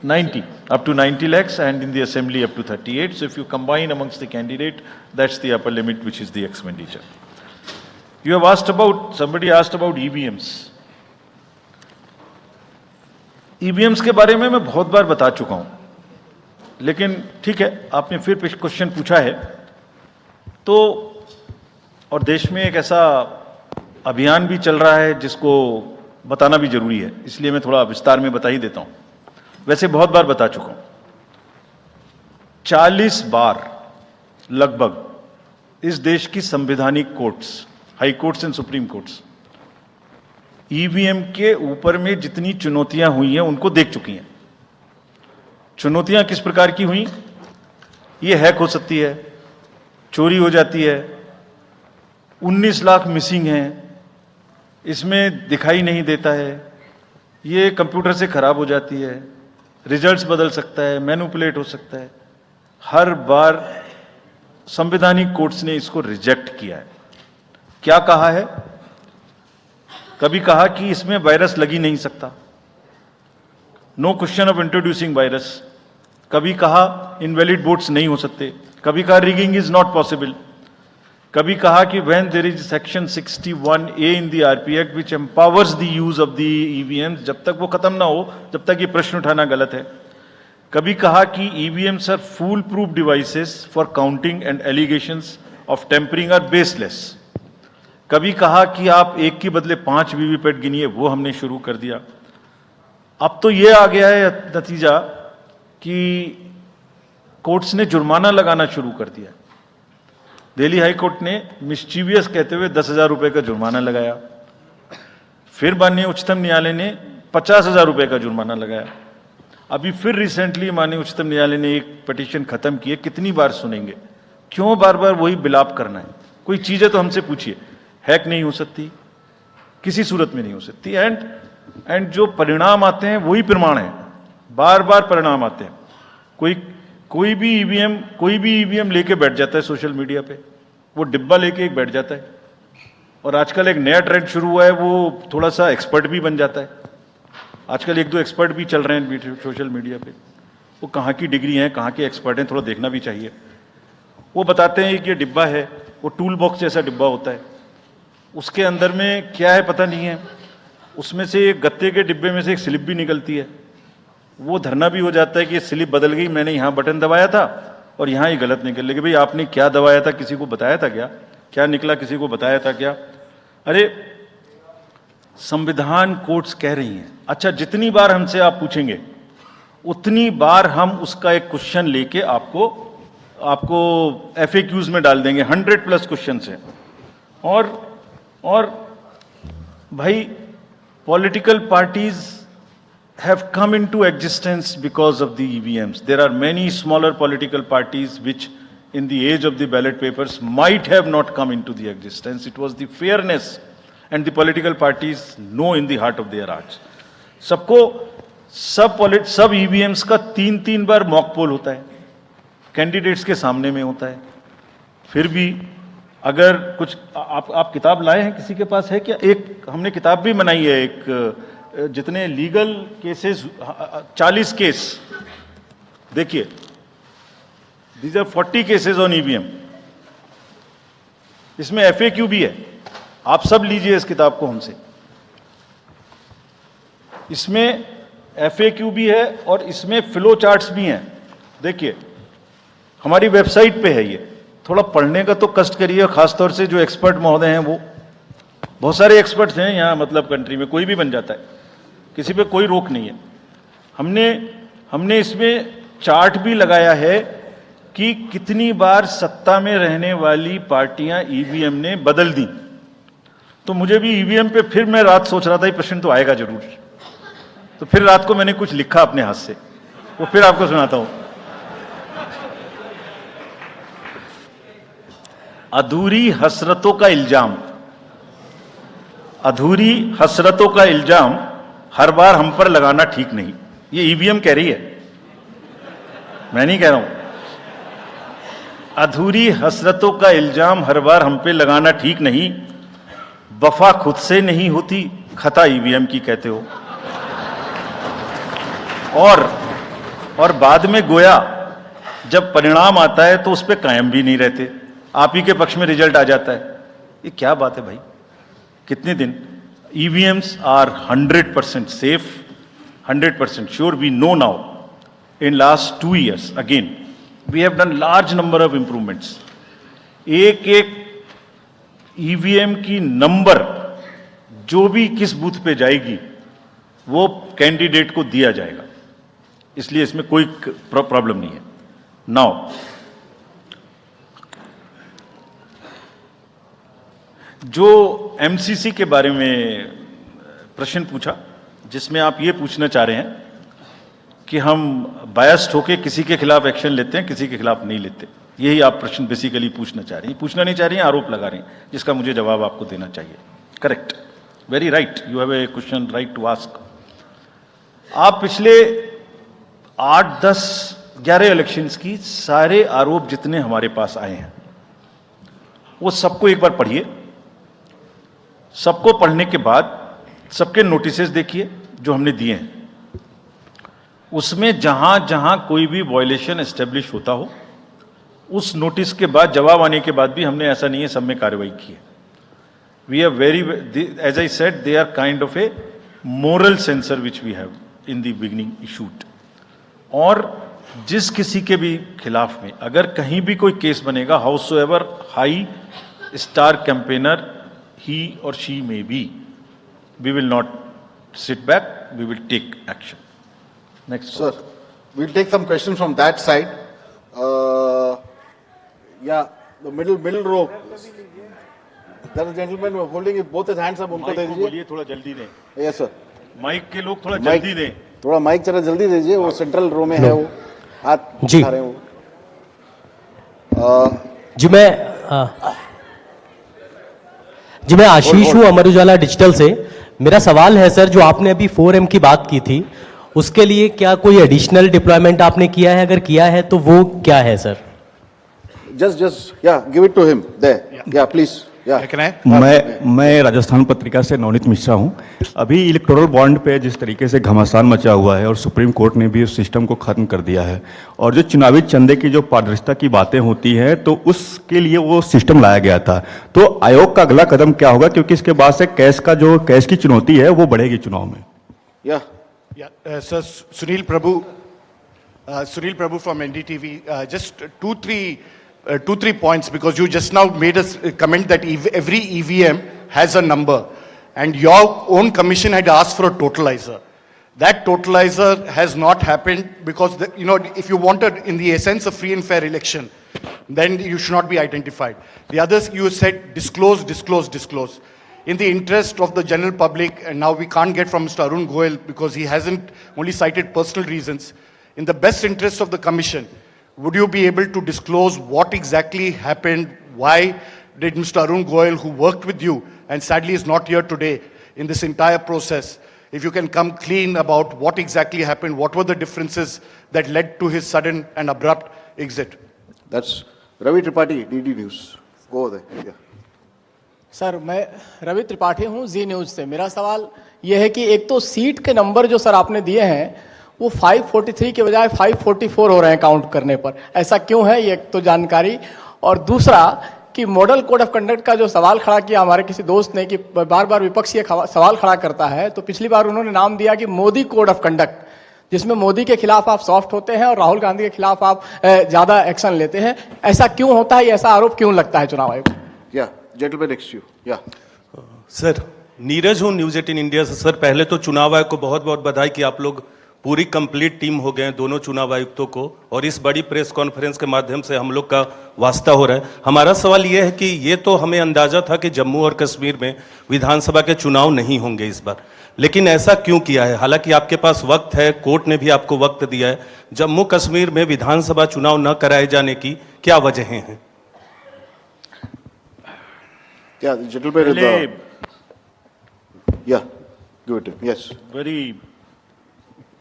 90, up to 90 lakhs, and in the assembly up to 38. So if you combine amongst the candidate, that's the upper limit, which is the expenditure. You have asked about, somebody asked about EVMs. EVMs के बारे में मैं बहुत बार बता चुका हूं, लेकिन ठीक है, आपने फिर क्वेश्चन पूछा है तो, और देश में एक ऐसा अभियान भी चल रहा है जिसको बताना भी जरूरी है, इसलिए मैं थोड़ा विस्तार में बता ही देता हूं. वैसे बहुत बार बता चुका हूं, 40 बार लगभग इस देश की संवैधानिक courts, high courts and supreme courts EVM के ऊपर में जितनी चुनौतियां हुई हैं उनको देख चुकी हैं। चुनौतियां किस प्रकार की हुई? ये हैक हो सकती है, चोरी हो जाती है, 19 लाख मिसिंग हैं, इसमें दिखाई नहीं देता है, ये कंप्यूटर से खराब हो जाती है, रिजल्ट्स बदल सकता है, मैनिपुलेट हो सकता है। हर बार संवैधानिक कोर्ट्स ने इसको रिजेक्ट किया है। क्या कहा है? कभी कहा कि इसमें वायरस लग ही नहीं सकता, no question of introducing virus. कभी कहा इनवैलिड वोट्स नहीं हो सकते, कभी कहा रिगिंग इज नॉट पॉसिबल, कभी कहा कि when there is section 61A in the RP act which empowers the use of the EVM, जब तक वो खत्म ना हो जब तक ये प्रश्न उठाना गलत है। कभी कहा कि EVMs are foolproof devices for counting and allegations of tampering are baseless. कभी कहा कि आप एक के बदले 5 वीवीपैट गिनिए, वो हमने शुरू कर दिया। अब तो ये आ गया है नतीजा कि कोर्ट्स ने जुर्माना लगाना शुरू कर दिया। दिल्ली हाई कोर्ट ने मिस्चीवियस कहते हुए 10,000 रुपए का जुर्माना लगाया, फिर माननीय उच्चतम न्यायालय ने 50,000 रुपए का जुर्माना लगाया। अभी फिर रिसेंटली माननीय उच्चतम न्यायालय ने एक पिटीशन खत्म की है। कितनी बार सुनेंगे? क्यों बार बार वही बिलाप करना है? कोई चीजें तो हमसे पूछिए। हैक नहीं हो सकती, किसी सूरत में नहीं हो सकती, एंड जो परिणाम आते हैं वही प्रमाण है। बार बार परिणाम आते हैं। कोई भी ईवीएम लेके बैठ जाता है सोशल मीडिया पे, वो डिब्बा लेके एक बैठ जाता है। और आजकल एक नया ट्रेंड शुरू हुआ है, वो थोड़ा सा एक्सपर्ट भी बन जाता है। आजकल 1-2 एक्सपर्ट भी चल रहे हैं सोशल मीडिया पे। वो कहाँ की डिग्री हैं, कहाँ के एक्सपर्ट हैं, थोड़ा देखना भी चाहिए। वो बताते हैं कि ये डिब्बा है, वो टूल बॉक्स जैसा डिब्बा होता है, उसके अंदर में क्या है पता नहीं है, उसमें से एक गत्ते के डिब्बे में से एक स्लिप भी निकलती है। वो धरना भी हो जाता है कि ये स्लिप बदल गई, मैंने यहाँ बटन दबाया था और यहाँ ही गलत निकल लगी। भाई आपने क्या दबाया था, किसी को बताया था क्या? क्या निकला, किसी को बताया था क्या? अरे संविधान कोर्ट्स कह रही हैं। अच्छा, जितनी बार हमसे आप पूछेंगे उतनी बार हम उसका एक क्वेश्चन लेके आपको FAQs में डाल देंगे। 100+ क्वेश्चन है। और भाई political parties have come into existence because of the EVMs. There are many smaller political parties which in the age of the ballot papers might have not come into the existence. It was the fairness and the political parties know in the heart of their hearts. सब EVMs का 3-3 बार mock poll होता है, candidates के सामने में होता है। फिर भी अगर कुछ आप किताब लाए हैं, किसी के पास है क्या? एक हमने किताब भी बनाई है, एक जितने लीगल केसेस 40 केस, देखिए these are 40 cases on EVM. इसमें FAQ भी है, आप सब लीजिए इस किताब को हमसे। इसमें FAQ भी है और इसमें फ्लो चार्ट्स भी हैं। देखिए हमारी वेबसाइट पे है ये, थोड़ा पढ़ने का तो कष्ट करिए, खासतौर से जो एक्सपर्ट महोदय हैं। वो बहुत सारे एक्सपर्ट्स हैं यहाँ, मतलब कंट्री में कोई भी बन जाता है, किसी पे कोई रोक नहीं है। हमने इसमें चार्ट भी लगाया है कि कितनी बार सत्ता में रहने वाली पार्टियां ईवीएम ने बदल दी। तो मुझे भी ईवीएम पे फिर मैं रात सोच रहा था ये प्रश्न तो आएगा जरूर, तो फिर रात को मैंने कुछ लिखा अपने हाथ से, वो फिर आपको सुनाता हूं। अधूरी हसरतों का इल्जाम, अधूरी हसरतों का इल्जाम हर बार हम पर लगाना ठीक नहीं। ये ईवीएम कह रही है, मैं नहीं कह रहा हूं। अधूरी हसरतों का इल्जाम हर बार हम पे लगाना ठीक नहीं। वफा खुद से नहीं होती, खता ईवीएम की कहते हो। और बाद में गोया जब परिणाम आता है तो उस पर कायम भी नहीं रहते, आप ही के पक्ष में रिजल्ट आ जाता है। ये क्या बात है भाई? कितने दिन? EVMs are 100% safe, 100% sure. We know now in last 2 years again we have done large number of improvements. एक ईवीएम की नंबर जो भी किस बूथ पे जाएगी वो कैंडिडेट को दिया जाएगा। इसलिए इसमें कोई प्रॉब्लम नहीं है। नाउ जो एमसीसी के बारे में प्रश्न पूछा, जिसमें आप ये पूछना चाह रहे हैं कि हम बायस्ड होके किसी के खिलाफ एक्शन लेते हैं, किसी के खिलाफ नहीं लेते, यही आप प्रश्न बेसिकली पूछना चाह रहे हैं। पूछना नहीं चाह रही हैं, आरोप लगा रहे हैं, जिसका मुझे जवाब आपको देना चाहिए। Correct, very right, you have a question right to ask. आप पिछले 8, 10, 11 इलेक्शंस की सारे आरोप जितने हमारे पास आए हैं वो सबको एक बार पढ़िए। सबको पढ़ने के बाद सबके नोटिसेस देखिए जो हमने दिए हैं। उसमें जहां जहां कोई भी वायलेशन एस्टेब्लिश होता हो, उस नोटिस के बाद जवाब आने के बाद भी हमने ऐसा नहीं है सब में कार्रवाई की है। We are very, as I said, they are kind of a moral censor which we have in the beginning issued. और जिस किसी के भी खिलाफ में अगर कहीं भी कोई केस बनेगा, however high star campaigner he or she may be, we will not sit back, we will take action. Next. Sir, we'll take some questions from that side. Yeah, the middle row. There is a gentleman holding both his hands up, उनको दे दीजिए। बोलिए थोड़ा जल्दी दें। Yes sir. Mic के लोग थोड़ा जल्दी दें। थोड़ा माइक जरा जल्दी दीजिए, वो सेंट्रल रो में है, वो हाथ जी। उठा रहे हैं वो। जी मैं आशीष हूँ, अमर उजाला डिजिटल से। मेरा सवाल है सर, जो आपने अभी 4M की बात की थी, उसके लिए क्या कोई एडिशनल डिप्लॉयमेंट आपने किया है? अगर किया है तो वो क्या है sir? Just yeah, give it to him there. Yeah, please. Yeah. मैं राजस्थान पत्रिका से नवनीत मिश्रा हूं। अभी इलेक्टोरल बॉन्ड पे जिस तरीके से घमासान मचा हुआ है और सुप्रीम कोर्ट ने भी उस सिस्टम को खत्म कर दिया है, और जो चुनावी चंदे की जो पारदर्शिता की बातें होती हैं, तो उसके लिए वो सिस्टम लाया गया था। तो आयोग का अगला कदम क्या होगा, क्योंकि इसके बाद से कैश की चुनौती है वो बढ़ेगी चुनाव में। Sir, Sunil Prabhu from NDTV. Just two, three points, because you just now made a comment that every EVM has a number, and your own commission had asked for a totalizer. That totalizer has not happened because, if you wanted, in the essence, a free and fair election, then you should not be identified. The others, you said disclose. In the interest of the general public, and now we can't get from Mr. Arun Goel because he hasn't only cited personal reasons. In the best interest of the commission, would you be able to disclose what exactly happened? Why did Mr. Arun Goel, who worked with you and sadly is not here today in this entire process, if you can come clean about what exactly happened, what were the differences that led to his sudden and abrupt exit? That's Ravi Tripathi, DD News. Go there. Yeah. Sir, मैं रवि त्रिपाठी हूँ, जी news से। मेरा सवाल यह है कि एक तो सीट के नंबर जो सर आपने दिए हैं वो 543 के बजाय 544 हो रहे हैं काउंट करने पर, ऐसा क्यों है, ये एक तो जानकारी। और दूसरा कि मॉडल कोड ऑफ कंडक्ट का जो सवाल खड़ा किया हमारे किसी दोस्त ने कि बार बार विपक्ष ये सवाल खड़ा करता है, तो पिछली बार उन्होंने नाम दिया कि मोदी कोड ऑफ कंडक्ट, जिसमें मोदी के खिलाफ आप सॉफ्ट होते हैं और राहुल गांधी के खिलाफ आप ज़्यादा एक्शन लेते हैं। ऐसा क्यों होता है, ऐसा आरोप क्यों लगता है चुनाव आयोग? Gentleman next to you. Yeah. Sir, Neeraj हूँ, न्यूज़ 18 इंडिया से। सर, पहले तो चुनाव आयोग को बहुत बहुत बधाई कि आप लोग पूरी कंप्लीट टीम हो गए हैं, दोनों चुनाव आयुक्तों को, और इस बड़ी प्रेस कॉन्फ्रेंस के माध्यम से हम लोग का वास्ता हो रहा है। हमारा सवाल ये है कि ये तो हमें अंदाजा था कि जम्मू और कश्मीर में विधानसभा के चुनाव नहीं होंगे इस बार, लेकिन ऐसा क्यों किया है? हालांकि आपके पास वक्त है, कोर्ट ने भी आपको वक्त दिया है। जम्मू कश्मीर में विधानसभा चुनाव न कराए जाने की क्या वजहें हैं? Yeah, the gentleman in the... Yeah, go ahead. Yes. Very.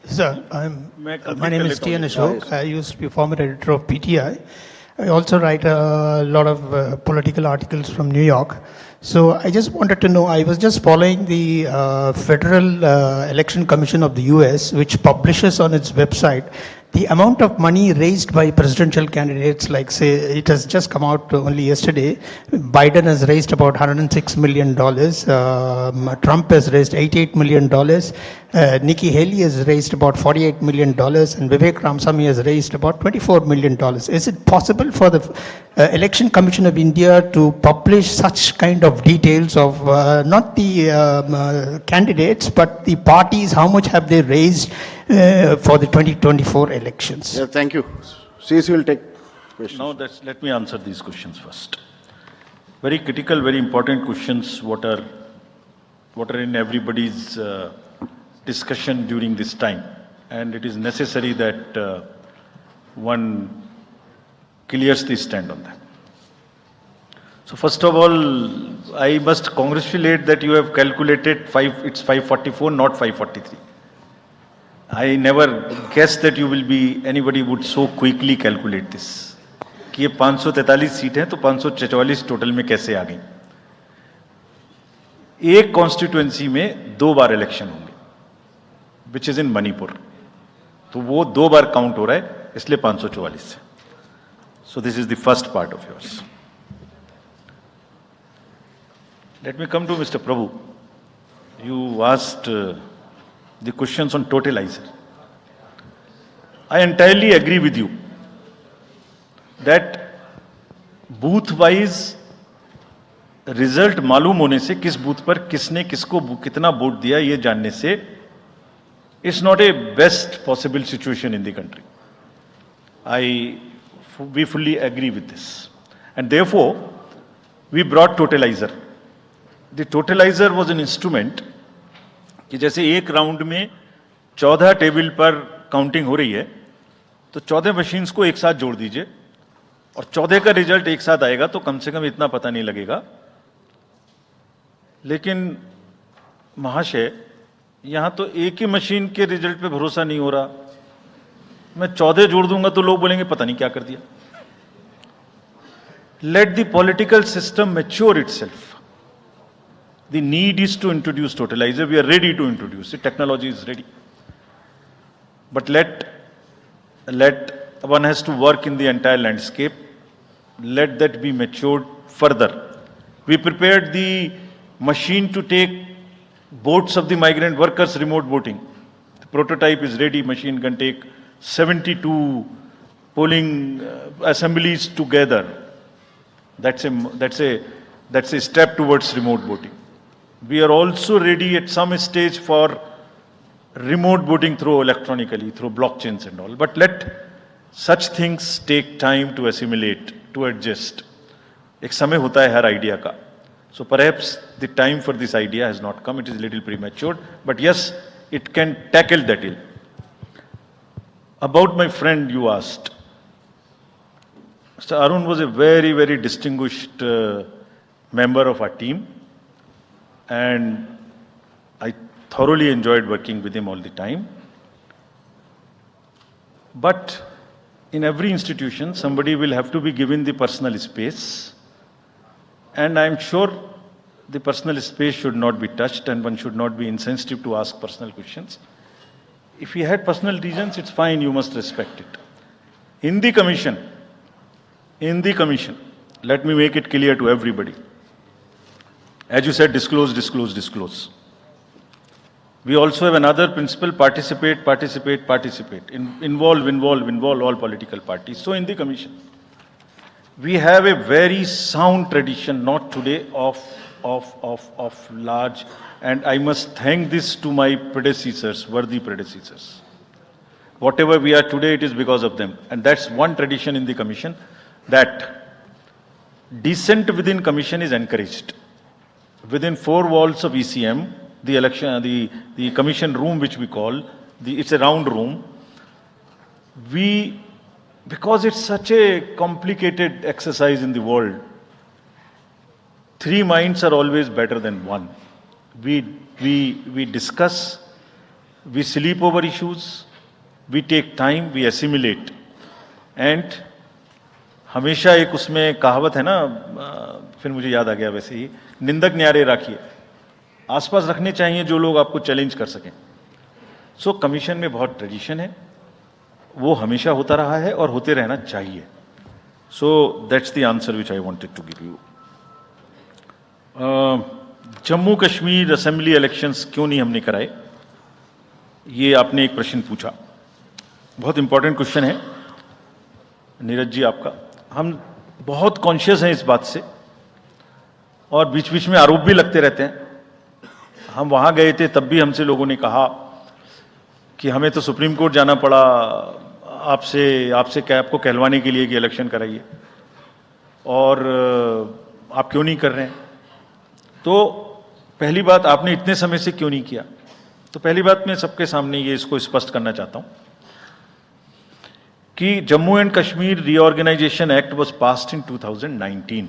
Sir, my name is T. N. Ashok. I used to be former editor of PTI. I also write a lot of political articles from New York. So I just wanted to know, I was just following the Federal Election Commission of the US, which publishes on its website the amount of money raised by presidential candidates. Like, say, it has just come out only yesterday. Biden has raised about $106 million. Trump has raised $88 million. Nikki Haley has raised about $48 million. And Vivek Ramaswamy has raised about $24 million. Is it possible for the Election Commission of India to publish such kind of details of not the candidates, but the parties, how much have they raised for the 2024 elections. Yeah, thank you. CC will take questions. Now let me answer these questions first. Very critical, very important questions. What are in everybody's discussion during this time, and it is necessary that one clears the stand on that. So first of all, I must congratulate that you have calculated it's 544, not 543. I never guessed that anybody would so quickly calculate this. कि ये 543 seat हैं तो 544 total में कैसे आ गई? एक constituency में 2 बार election होंगे, विच इज इन मणिपुर, तो वो 2 बार काउंट हो रहा है, इसलिए 544 से. So this is the first part of yours. Let me come to mister Prabhu. You asked the questions on totalizer. I entirely agree with you that booth wise result मालूम होने से किस बूथ पर किसने किसको कितना वोट दिया ये जानने से it's not a best possible situation in the country. We fully agree with this and therefore we brought totaliser. The totaliser was an instrument कि जैसे एक राउंड में 14 टेबल पर काउंटिंग हो रही है तो 14 मशीन्स को एक साथ जोड़ दीजिए और 14 का रिजल्ट एक साथ आएगा तो कम से कम इतना पता नहीं लगेगा. लेकिन महाशय, यहां तो एक ही मशीन के रिजल्ट पे भरोसा नहीं हो रहा. मैं 14 जोड़ दूंगा तो लोग बोलेंगे पता नहीं क्या कर दिया. Let the political system mature itself. The need is to introduce totalizer. We are ready to introduce it. Technology is ready. But let one has to work in the entire landscape. Let that be matured further. We prepared the machine to take votes of the migrant workers remote voting. The prototype is ready. Machine can take 72 polling assemblies together. That's a step towards remote voting. We are also ready at some stage for remote voting through electronically, through blockchains and all. But let such things take time to assimilate, to adjust. एक समय होता है हर idea का. So perhaps the time for this idea has not come. It is a little premature. But yes, it can tackle that ill. About my friend you asked. Mr. Arun was a very, very distinguished member of our team. And I thoroughly enjoyed working with him all the time. But in every institution, somebody will have to be given the personal space. And I'm sure the personal space should not be touched and one should not be insensitive to ask personal questions. If he had personal reasons, it's fine, you must respect it. In the commission, let me make it clear to everybody. As you said, disclose. We also have another principle, participate. Involve all political parties. So in the commission, we have a very sound tradition, not today, of large, and I must thank this to my predecessors, worthy predecessors. Whatever we are today, it is because of them. And that's one tradition in the commission, that dissent within commission is encouraged. Within 4 walls of ECM, the commission room, which we call, it's a round room. Because it's such a complicated exercise in the world, 3 minds are always better than 1. We discuss, we sleep over issues, we take time, we assimilate. And हमेशा एक उसमें कहावत है ना, फिर मुझे याद आ गया, वैसे ही निंदक न्यारे रखिए, आसपास रखने चाहिए जो लोग आपको चैलेंज कर सकें. सो कमीशन में बहुत ट्रेडिशन है, वो हमेशा होता रहा है और होते रहना चाहिए. So that's the answer which I wanted to give you. Jammu Kashmir assembly elections क्यों नहीं हमने कराए, ये आपने एक प्रश्न पूछा. बहुत इंपॉर्टेंट क्वेश्चन है नीरज जी आपका. हम बहुत कॉन्शियस हैं इस बात से और बीच बीच में आरोप भी लगते रहते हैं. हम वहां गए थे तब भी हमसे लोगों ने कहा कि हमें तो सुप्रीम कोर्ट जाना पड़ा आपसे क्या आपको कहलवाने के लिए कि इलेक्शन कराइए, और आप क्यों नहीं कर रहे हैं। तो पहली बात, आपने इतने समय से क्यों नहीं किया। तो पहली बात मैं सबके सामने ये इसको स्पष्ट करना चाहता हूं कि Jammu and Kashmir reorganisation act was passed in 2019।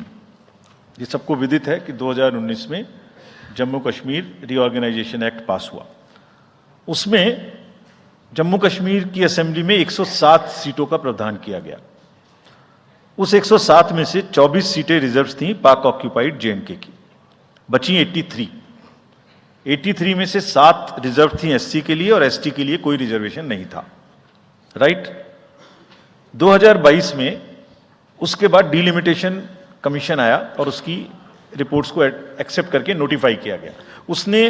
ये सबको विदित है कि 2019 में Jammu Kashmir reorganisation act pass हुआ। उसमें जम्मू कश्मीर की असेंबली में 107 सीटों का प्रावधान किया गया। उस 107 में से 24 सीटें रिजर्व थीं पाक ऑक्यूपाइड जेएंडके की, बची 83 में से 7 रिजर्व थी एससी के लिए और एसटी के लिए कोई रिजर्वेशन नहीं था, राइट। 2022 में उसके बाद डिलिमिटेशन कमीशन आया और उसकी रिपोर्ट्स को एक्सेप्ट करके नोटिफाई किया गया। उसने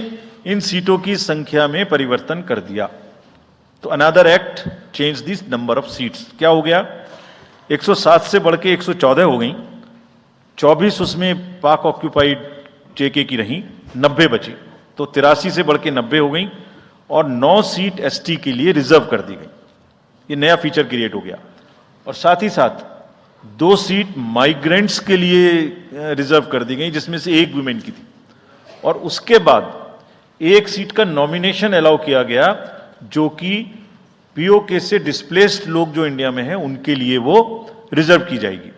इन सीटों की संख्या में परिवर्तन कर दिया। तो another act change this number of seats. क्या हो गया, 107 से बढ़ के 114 हो गई, 24 उसमें पाक ऑक्यूपाइड जेके की रही, 90 बची, तो 83 से बढ़ के 90 हो गई, और 9 सीट एसटी के लिए रिजर्व कर दी गई। ये नया फीचर क्रिएट हो गया। और साथ ही साथ 2 सीट माइग्रेंट्स के लिए रिजर्व कर दी गई, जिसमें से 1 वुमेन की थी। और उसके बाद 1 सीट का नॉमिनेशन अलाउ किया गया, जो कि पीओके से डिस्प्लेस्ड लोग जो इंडिया में हैं उनके लिए वो रिजर्व की जाएगी।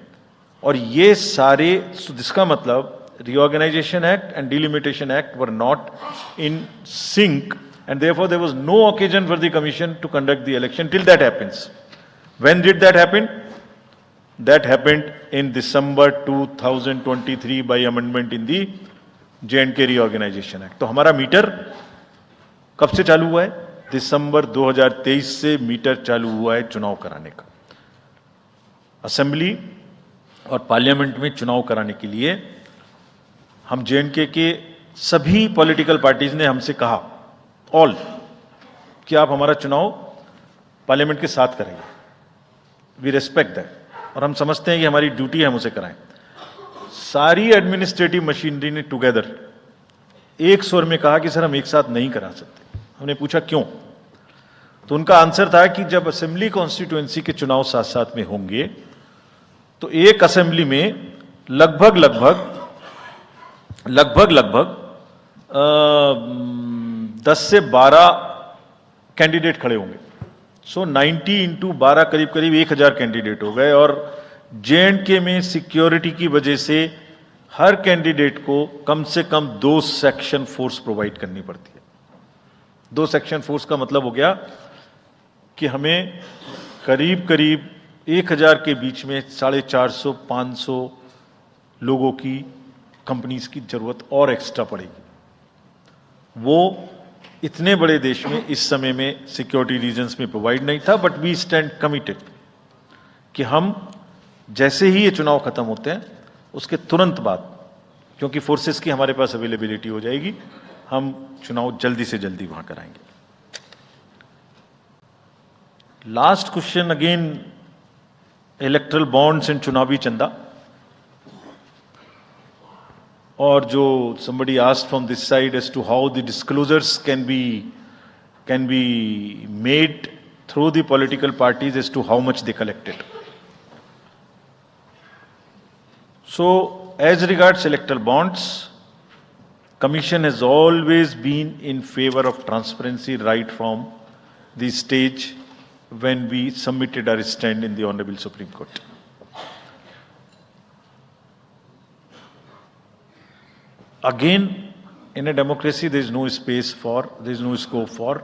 और ये सारे, जिसका मतलब Reorganization Act and Delimitation Act were not in sync, and therefore there was no occasion for the commission to conduct the election till that happens. When did that happen? That happened in December 2023 by amendment in the J&K Reorganization Act. तो हमारा metre कब से चालू हुआ है? दिसंबर 2023 से metre चालू हुआ है चुनाव कराने का। असेंबली और पार्लियामेंट में चुनाव कराने के लिए हम जेएंडके के सभी पॉलिटिकल पार्टीज ने हमसे कहा, ऑल, कि आप हमारा चुनाव पार्लियामेंट के साथ कराइए। वी रेस्पेक्ट दैट, और हम समझते हैं कि हमारी ड्यूटी है हम उसे कराएं। सारी एडमिनिस्ट्रेटिव मशीनरी ने टुगेदर एक स्वर में कहा कि सर हम एक साथ नहीं करा सकते। हमने पूछा क्यों, तो उनका आंसर था कि जब असेंबली कॉन्स्टिट्यूएंसी के चुनाव साथ साथ में होंगे तो एक असेंबली में लगभग 10 से 12 कैंडिडेट खड़े होंगे। सो 90 इंटू 12 करीब 1000 कैंडिडेट हो गए। और जेएंडके में सिक्योरिटी की वजह से हर कैंडिडेट को कम से कम 2 सेक्शन फोर्स प्रोवाइड करनी पड़ती है। 2 सेक्शन फोर्स का मतलब हो गया कि हमें करीब 1000 के बीच में 450-500 लोगों की कंपनीज की जरूरत और एक्स्ट्रा पड़ेगी। वो इतने बड़े देश में इस समय में सिक्योरिटी रीजंस में प्रोवाइड नहीं था, बट वी स्टैंड कमिटेड कि हम जैसे ही ये चुनाव खत्म होते हैं उसके तुरंत बाद, क्योंकि फोर्सेस की हमारे पास अवेलेबिलिटी हो जाएगी, हम चुनाव जल्दी से जल्दी वहां कराएंगे। Last question again, erectile bonds and चुनावी चंदा, और जो somebody asked from this side as to how the disclosures can be made through the political parties as to how much they collected. So as regards electoral bonds, Commission has always been in favor of transparency right from the stage when we submitted our stand in the Honorable Supreme Court. Again, in a democracy, there is no scope for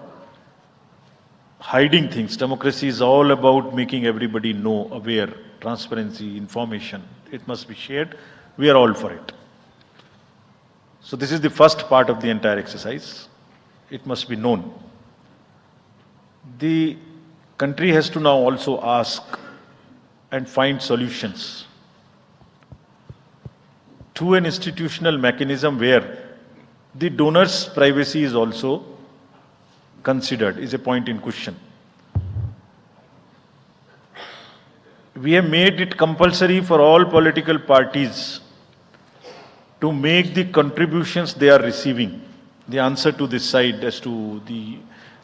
hiding things. Democracy is all about making everybody know, aware, transparency, information. It must be shared. We are all for it. So this is the first part of the entire exercise. It must be known. The country has to now also ask and find solutions to an institutional mechanism where the donor's privacy is also considered, is a point in question. We have made it compulsory for all political parties to make the contributions they are receiving. The answer to this side as to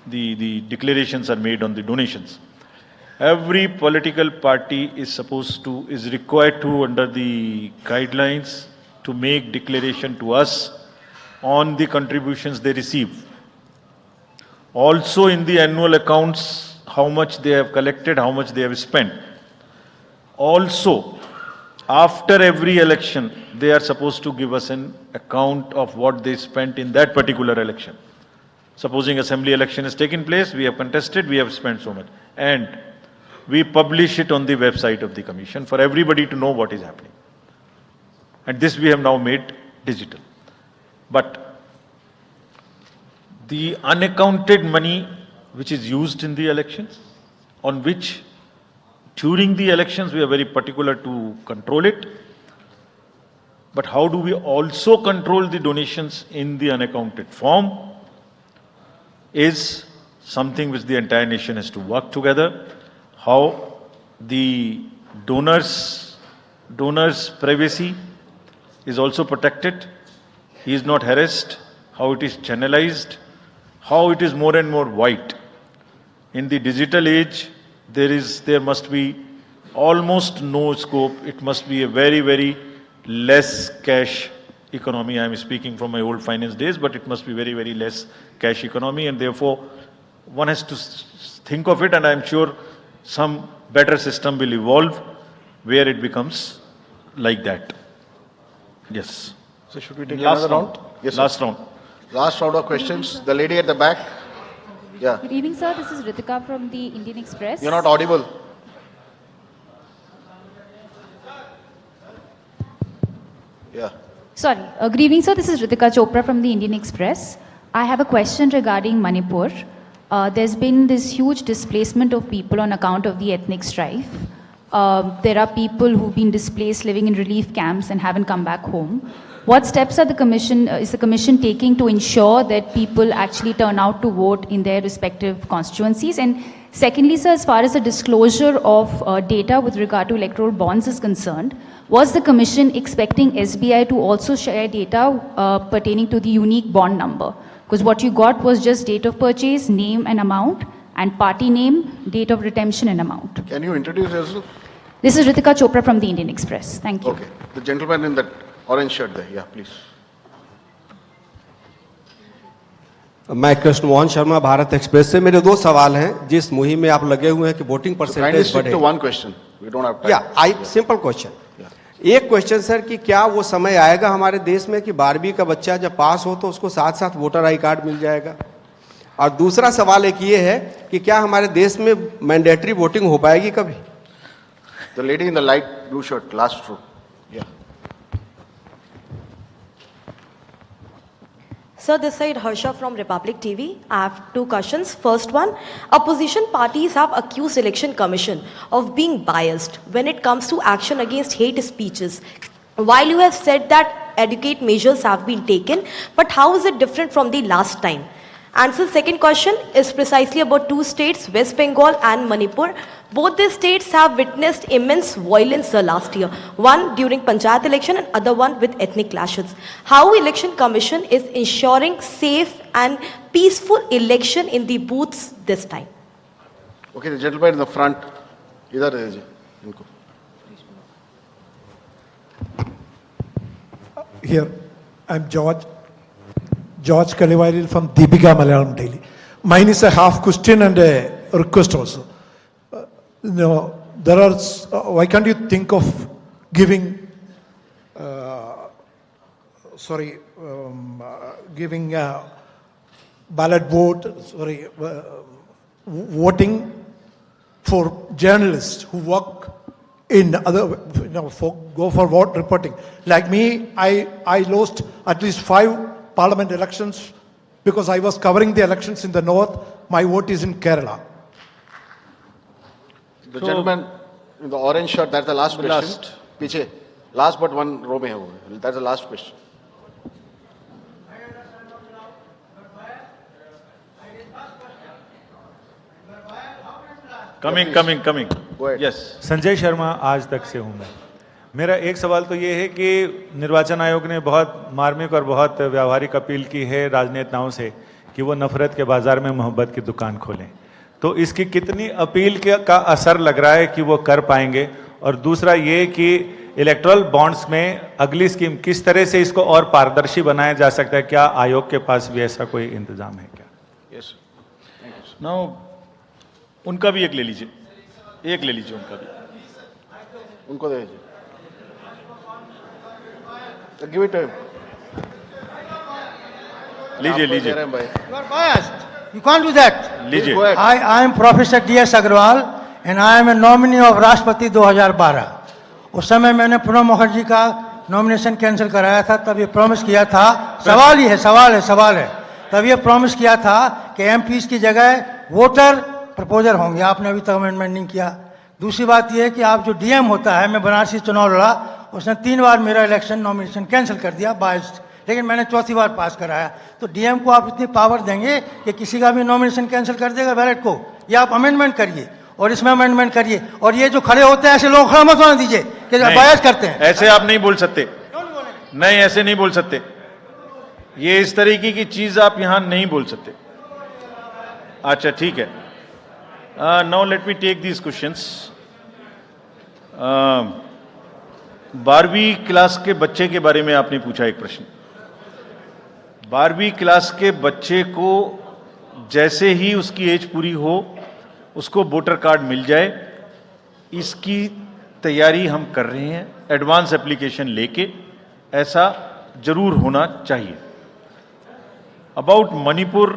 the declarations are made on the donations. Every political party is required to, under the guidelines, to make declaration to us on the contributions they receive. Also in the annual accounts, how much they have collected, how much they have spent. Also, after every election, they are supposed to give us an account of what they spent in that particular election. Supposing assembly election has taken place, we have contested, we have spent so much. And we publish it on the website of the commission for everybody to know what is happening. And this we have now made digital. But the unaccounted money which is used in the elections, on which during the elections we are very particular to control it. But how do we also control the donations in the unaccounted form is something which the entire nation has to work together. How the donors' privacy is also protected, he is not harassed, how it is channelized, how it is more and more white. In the digital age, there must be almost no scope. It must be a very, very less cash economy. I am speaking from my old finance days, but it must be very, very less cash economy, and therefore one has to think of it, and I am sure some better system will evolve where it becomes like that. Yes. So should we take another round? Yes, sir. Last round. Last round of questions. The lady at the back. Yeah. Good evening, sir. This is Ritika from the Indian Express. You're not audible. Yeah. Sorry. Good evening, sir. This is Ritika Chopra from the Indian Express. I have a question regarding Manipur. There's been this huge displacement of people on account of the ethnic strife. There are people who've been displaced living in relief camps and haven't come back home. What steps are is the commission taking to ensure that people actually turn out to vote in their respective constituencies? And secondly, sir, as far as the disclosure of data with regard to electoral bonds is concerned, was the commission expecting SBI to also share data pertaining to the unique bond number? Because what you got was just date of purchase, name and amount, and party name, date of redemption and amount. Can you introduce yourself? This is Ritika Chopra from the Indian Express. Thank you. Okay. The gentleman in that orange shirt there. Yeah, please. मैं Krishnamohan Sharma Bharat express से मेरे दो सवाल हैं जिस मुहिम में आप लगे हुए हैं कि वोटिंग परसेंटेज बढ़े। to one question. We don't have time. Yeah, simple question. एक क्वेश्चन सर कि क्या वो समय आएगा हमारे देश में कि 12वीं का बच्चा जब पास हो तो उसको साथ साथ वोटर आई कार्ड मिल जाएगा? और दूसरा सवाल एक ये है कि क्या हमारे देश में मैंडेटरी वोटिंग हो पाएगी कभी? The lady in the light blue shirt, last row. Yeah. Sir, this side Harsha from Republic TV. I have two questions. First one, opposition parties have accused Election Commission of being biased when it comes to action against hate speeches. While you have said that adequate measures have been taken, but how is it different from the last time? And so second question is precisely about two states, West Bengal and Manipur. Both these states have witnessed immense violence last year. One during Panchayat election and other one with ethnic clashes. How Election Commission is ensuring safe and peaceful election in the booths this time? Okay, the gentleman in the front. Idhar rahiye inko. Here, I'm George Kalivaril from Deepika Malayalam Daily. Mine is a half question and a request also. There are, why can't you think of giving, giving ballot vote, voting for journalists who work in other, go for vote reporting. Like me, I lost at least 5 parliament elections because I was covering the elections in the north. My vote is in Kerala. The gentleman in the orange shirt, that's the last question. Piche. Last but one row mein hai wo. That's the last question. Coming. Go ahead. Yes. Sanjay Sharma आज तक से हूँ मैं। मेरा एक सवाल तो ये है कि निर्वाचन आयोग ने बहुत मार्मिक और बहुत व्यावहारिक अपील की है राजनेताओं से कि वो नफरत के बाजार में मोहब्बत की दुकान खोलें। तो इसकी कितनी अपील का असर लग रहा है कि वो कर पाएंगे? और दूसरा ये कि इलेक्टोरल बॉन्ड्स में अगली स्कीम किस तरह से इसको और पारदर्शी बनाया जा सकता है? क्या आयोग के पास भी ऐसा कोई इंतजाम है क्या? यस, नाउ उनका भी एक ले लीजिए, एक ले लीजिए उनका भी, उनको दे दीजिए। Give it time. लीजिए लीजिए। You are biased. You can't do that. लीजिए। I am Professor D.S. Agrawal and I am a nominee of राष्ट्रपति 2012. उस समय मैंने प्रणब मुखर्जी का नॉमिनेशन कैंसिल कराया था, तब ये प्रॉमिस किया था, सवाल है, तब ये प्रॉमिस किया था कि एमपीज की जगह वोटर प्रपोजर होंगे। आपने अभी तक अमेंडमेंट नहीं किया। दूसरी बात यह है कि आप जो डीएम होता है, मैं बनारसी चुनाव लड़ा, उसने 3 बार मेरा इलेक्शन नॉमिनेशन कैंसिल कर दिया बाइस्ड, लेकिन मैंने 4थी बार पास कराया। तो डीएम को आप इतनी पावर देंगे कि किसी का भी नॉमिनेशन कैंसिल कर देगा बैलेट को? या आप अमेंडमेंट करिए और इसमें अमेंडमेंट करिए। और ये जो खड़े होते हैं ऐसे लोग खड़ा मत होने दीजिए कि बायस करते हैं। ऐसे आप नहीं बोल सकते, नहीं ऐसे नहीं बोल सकते। ये इस तरीके की चीज आप यहां नहीं बोल सकते। अच्छा ठीक है, now let me take these questions. 12वीं क्लास के बच्चे के बारे में आपने पूछा एक प्रश्न। 12वीं क्लास के बच्चे को जैसे ही उसकी एज पूरी हो उसको वोटर कार्ड मिल जाए, इसकी तैयारी हम कर रहे हैं एडवांस एप्लीकेशन लेके। ऐसा जरूर होना चाहिए। About Manipur,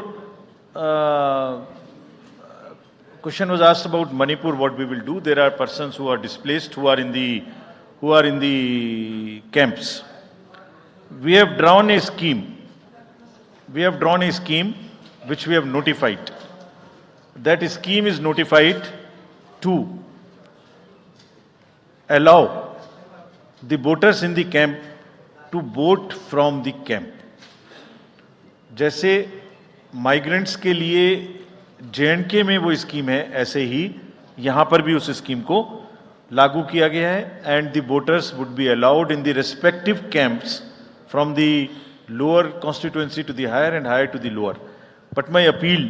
question was asked about Manipur, what we will do. There are persons who are displaced, who are in the camps. We have drawn a scheme. We have drawn a scheme which we have notified. That scheme is notified to allow the voters in the camp to vote from the camp. जैसे migrants के लिए JNK में वो scheme है, ऐसे ही यहां पर भी उस स्कीम को लागू किया गया है। And the voters would be allowed in the respective camps from the lower constituency to the higher and higher to the lower. But my appeal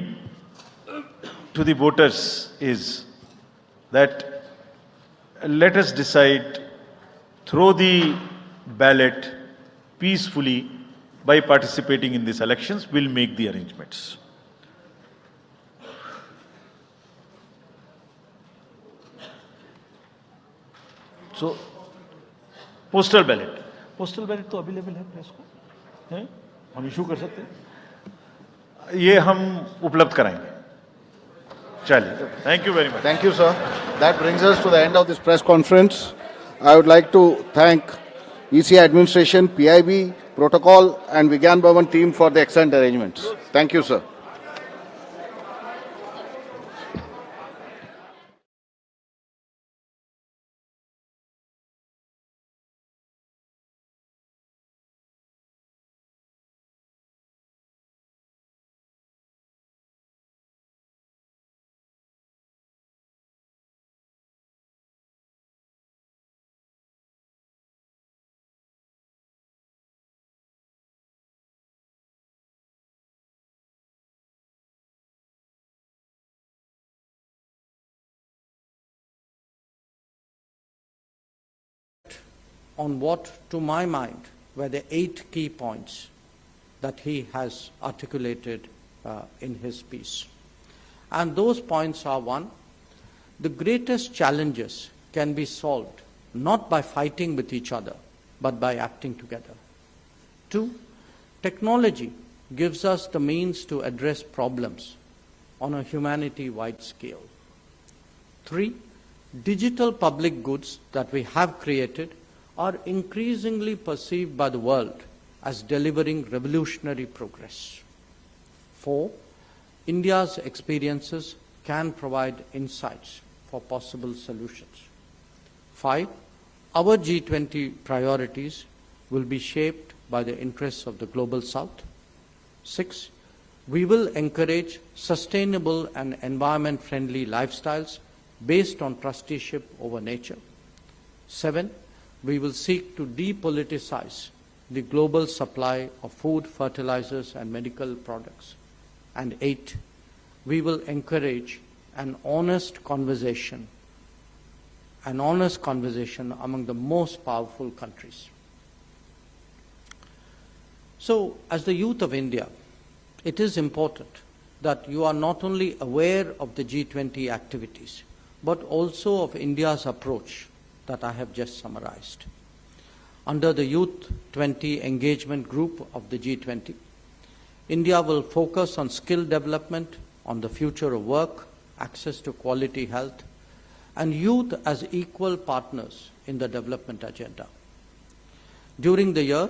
to the voters is that let us decide through the ballot peacefully by participating in these elections. We'll make the arrangements. So postal ballot तो available है press को, हैं? हम issue कर सकते हैं, ये हम उपलब्ध कराएंगे। चलिए, thank you very much. Thank you, sir. That brings us to the end of this press conference. I would like to thank ECI administration, PIB, protocol and Vigyan Bhavan team for the excellent arrangements. Thank you, sir. On what, to my mind, were the 8 key points that he has articulated in his piece. And those points are: 1, the greatest challenges can be solved not by fighting with each other, but by acting together. 2, technology gives us the means to address problems on a humanity-wide scale. 3, digital public goods that we have created are increasingly perceived by the world as delivering revolutionary progress. 4, India's experiences can provide insights for possible solutions. 5, our G20 priorities will be shaped by the interests of the global South. 6, we will encourage sustainable and environment-friendly lifestyles based on trusteeship over nature. 7, we will seek to depoliticize the global supply of food, fertilizers, and medical products. And 8, we will encourage an honest conversation among the most powerful countries. So, as the youth of India, it is important that you are not only aware of the G20 activities, but also of India's approach that I have just summarized. Under the Youth 20 Engagement Group of the G20, India will focus on skill development, on the future of work, access to quality health, and youth as equal partners in the development agenda. During the year,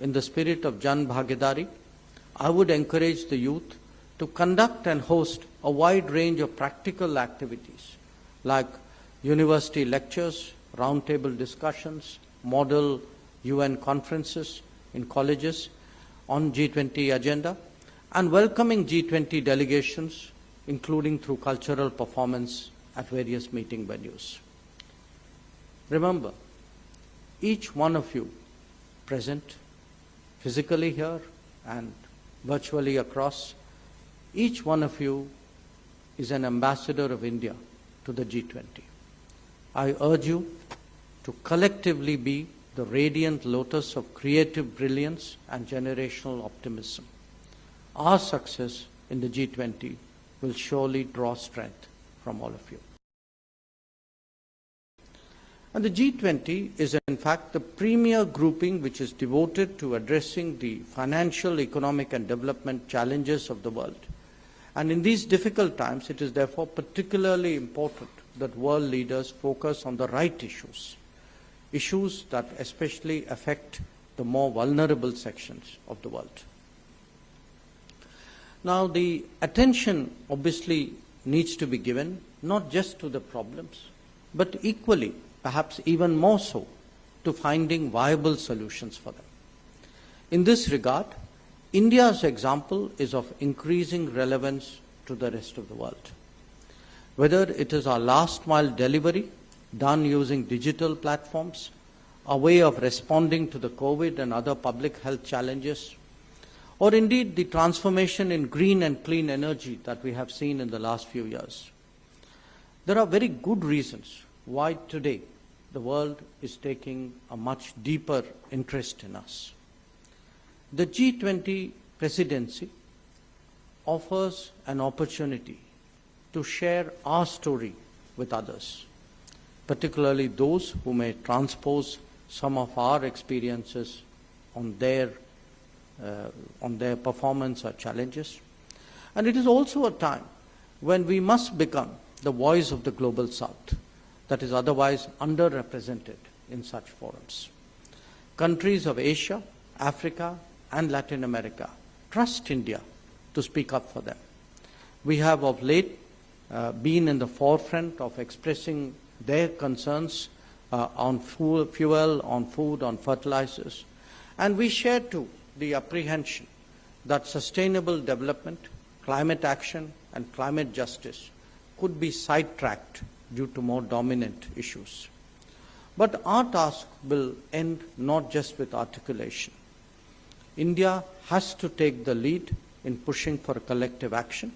in the spirit of Jan Bhagidari, I would encourage the youth to conduct and host a wide range of practical activities like university lectures, roundtable discussions, model UN conferences in colleges on G20 agenda, and welcoming G20 delegations, including through cultural performance at various meeting venues. Remember, each one of you present, physically here and virtually across, each one of you is an ambassador of India to the G20. I urge you to collectively be the radiant lotus of creative brilliance and generational optimism. Our success in the G20 will surely draw strength from all of you. And the G20 is in fact the premier grouping which is devoted to addressing the financial, economic and development challenges of the world. And in these difficult times, it is therefore particularly important that world leaders focus on the right issues, issues that especially affect the more vulnerable sections of the world. Now, the attention obviously needs to be given not just to the problems, but equally, perhaps even more so, to finding viable solutions for them. In this regard, India's example is of increasing relevance to the rest of the world. Whether it is our last mile delivery done using digital platforms, a way of responding to the COVID and other public health challenges, or indeed the transformation in green and clean energy that we have seen in the last few years. There are very good reasons why today the world is taking a much deeper interest in us. The G20 presidency offers an opportunity to share our story with others, particularly those who may transpose some of our experiences on their performance or challenges. And it is also a time when we must become the voice of the global South that is otherwise underrepresented in such forums. Countries of Asia, Africa, and Latin America trust India to speak up for them. We have of late been in the forefront of expressing their concerns on fuel, on food, on fertilizers. And we share too the apprehension that sustainable development, climate action, and climate justice could be sidetracked due to more dominant issues. But our task will end not just with articulation. India has to take the lead in pushing for collective action,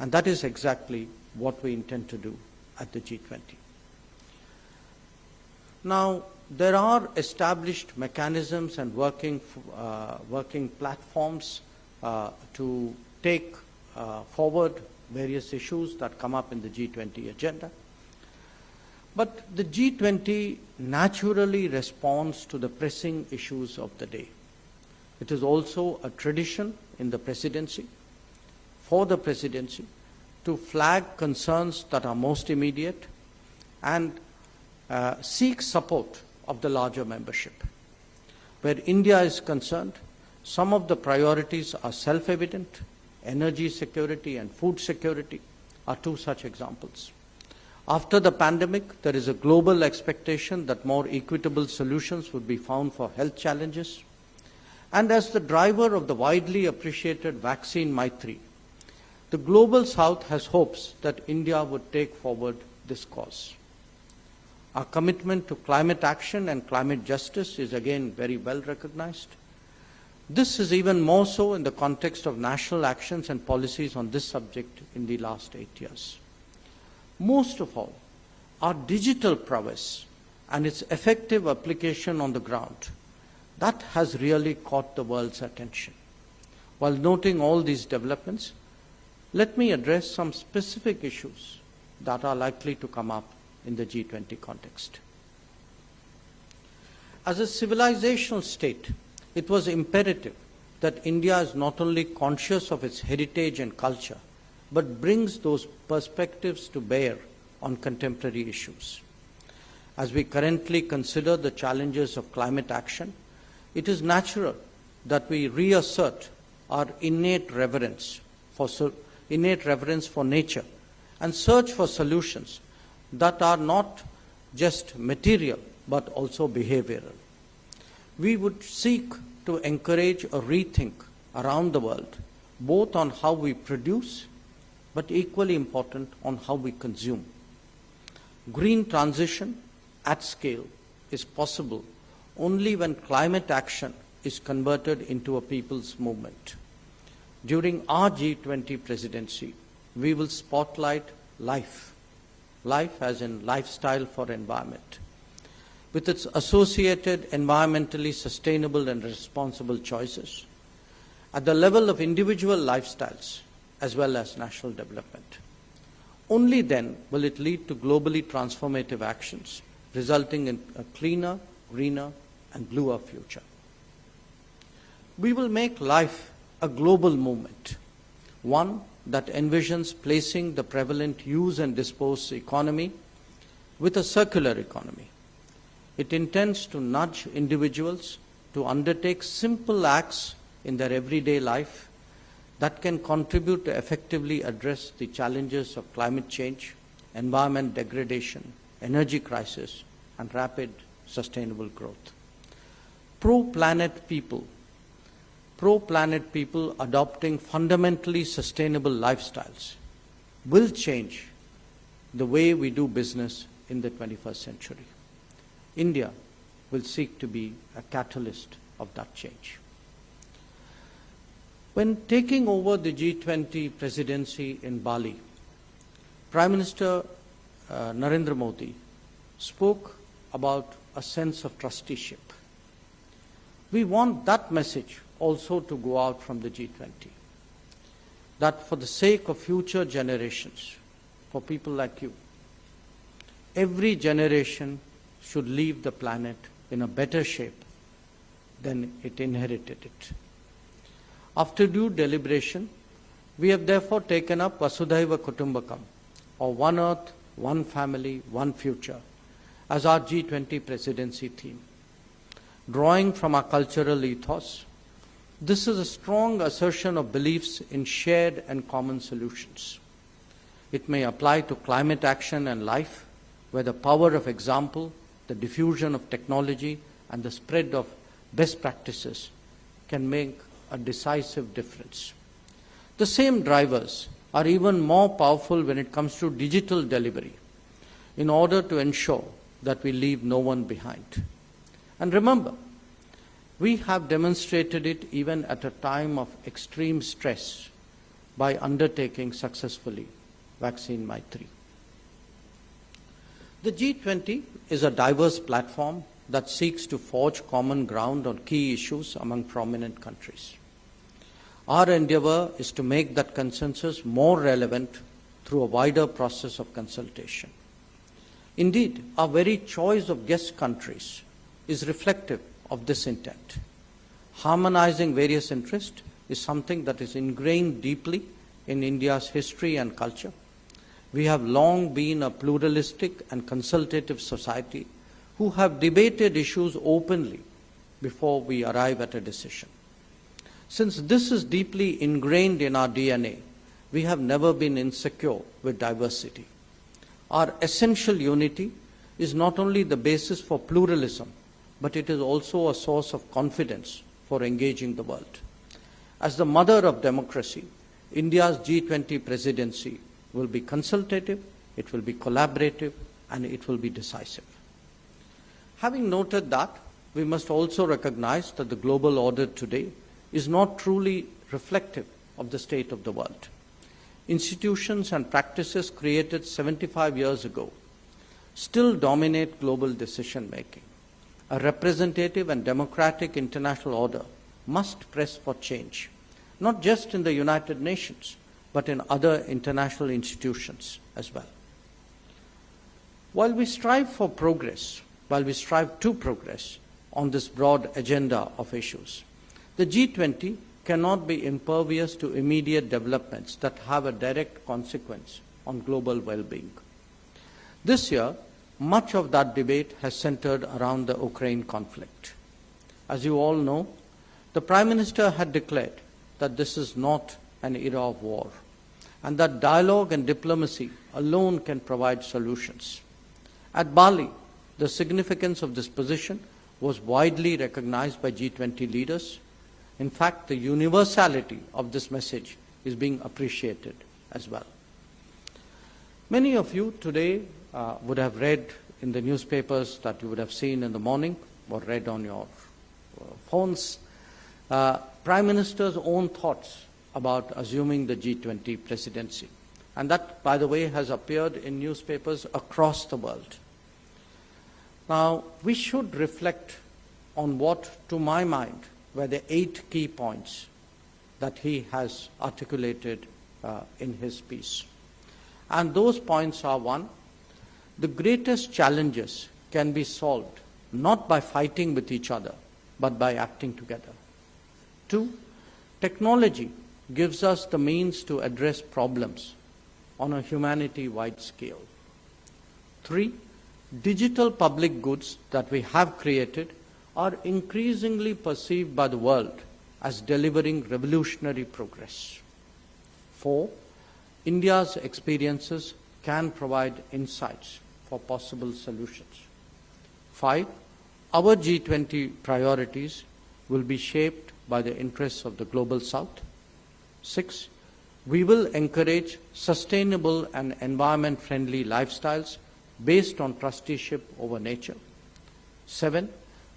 and that is exactly what we intend to do at the G20. Now, there are established mechanisms and working platforms to take forward various issues that come up in the G20 agenda. But the G20 naturally responds to the pressing issues of the day. It is also a tradition in the presidency, for the presidency, to flag concerns that are most immediate and seek support of the larger membership. Where India is concerned, some of the priorities are self-evident. Energy security and food security are two such examples. After the pandemic, there is a global expectation that more equitable solutions would be found for health challenges. And as the driver of the widely appreciated vaccine Maitri, the Global South has hopes that India would take forward this cause. Our commitment to climate action and climate justice is again very well recognized. This is even more so in the context of national actions and policies on this subject in the last 8 years. Most of all, our digital prowess and its effective application on the ground, that has really caught the world's attention. While noting all these developments, let me address some specific issues that are likely to come up in the G20 context. As a civilizational state, it was imperative that India is not only conscious of its heritage and culture, but brings those perspectives to bear on contemporary issues. As we currently consider the challenges of climate action, it is natural that we reassert our innate reverence for nature and search for solutions that are not just material but also behavioral. We would seek to encourage a rethink around the world, both on how we produce, but equally important, on how we consume. Green transition at scale is possible only when climate action is converted into a people's movement. During our G20 presidency, we will spotlight life as in lifestyle for environment, with its associated environmentally sustainable and responsible choices at the level of individual lifestyles as well as national development. Only then will it lead to globally transformative actions, resulting in a cleaner, greener, and bluer future. We will make life a global movement, one that envisions placing the prevalent use and dispose economy with a circular economy. It intends to nudge individuals to undertake simple acts in their everyday life that can contribute to effectively address the challenges of climate change, environment degradation, energy crisis, and rapid sustainable growth. Pro-planet people adopting fundamentally sustainable lifestyles will change the way we do business in the 21st century. India will seek to be a catalyst of that change. When taking over the G20 presidency in Bali, Prime Minister Narendra Modi spoke about a sense of trusteeship. We want that message also to go out from the G20, that for the sake of future generations, for people like you, every generation should leave the planet in a better shape than it inherited it. After due deliberation, we have therefore taken up Vasudhaiva Kutumbakam, or One Earth, One Family, One Future, as our G20 presidency theme. Drawing from our cultural ethos, this is a strong assertion of beliefs in shared and common solutions. It may apply to climate action and life, where the power of example, the diffusion of technology, and the spread of best practices can make a decisive difference. The same drivers are even more powerful when it comes to digital delivery, in order to ensure that we leave no one behind. And remember, we have demonstrated it even at a time of extreme stress by undertaking successfully Vaccine Maitri. The G20 is a diverse platform that seeks to forge common ground on key issues among prominent countries. Our endeavor is to make that consensus more relevant through a wider process of consultation. Indeed, our very choice of guest countries is reflective of this intent. Harmonizing various interests is something that is ingrained deeply in India's history and culture. We have long been a pluralistic and consultative society who have debated issues openly before we arrive at a decision. Since this is deeply ingrained in our DNA, we have never been insecure with diversity. Our essential unity is not only the basis for pluralism, but it is also a source of confidence for engaging the world. As the mother of democracy, India's G20 presidency will be consultative, it will be collaborative, and it will be decisive. Having noted that, we must also recognize that the global order today is not truly reflective of the state of the world. Institutions and practices created 75 years ago still dominate global decision-making. A representative and democratic international order must press for change, not just in the United Nations, but in other international institutions as well. While we strive to progress on this broad agenda of issues, the G20 cannot be impervious to immediate developments that have a direct consequence on global well-being. This year, much of that debate has centered around the Ukraine conflict. As you all know, the Prime Minister had declared that this is not an era of war, and that dialogue and diplomacy alone can provide solutions. At Bali, the significance of this position was widely recognized by G20 leaders. In fact, the universality of this message is being appreciated as well. Many of you today would have read in the newspapers that you would have seen in the morning or read on your phones, Prime Minister's own thoughts about assuming the G20 presidency. And that, by the way, has appeared in newspapers across the world. Now, we should reflect on what, to my mind, were the 8 key points that he has articulated in his speech. And those points are: 1, the greatest challenges can be solved not by fighting with each other, but by acting together. 2, technology gives us the means to address problems on a humanity-wide scale. 3, digital public goods that we have created are increasingly perceived by the world as delivering revolutionary progress. 4, India's experiences can provide insights for possible solutions. 5, our G20 priorities will be shaped by the interests of the Global South. 6, we will encourage sustainable and environment-friendly lifestyles based on trusteeship over nature. 7,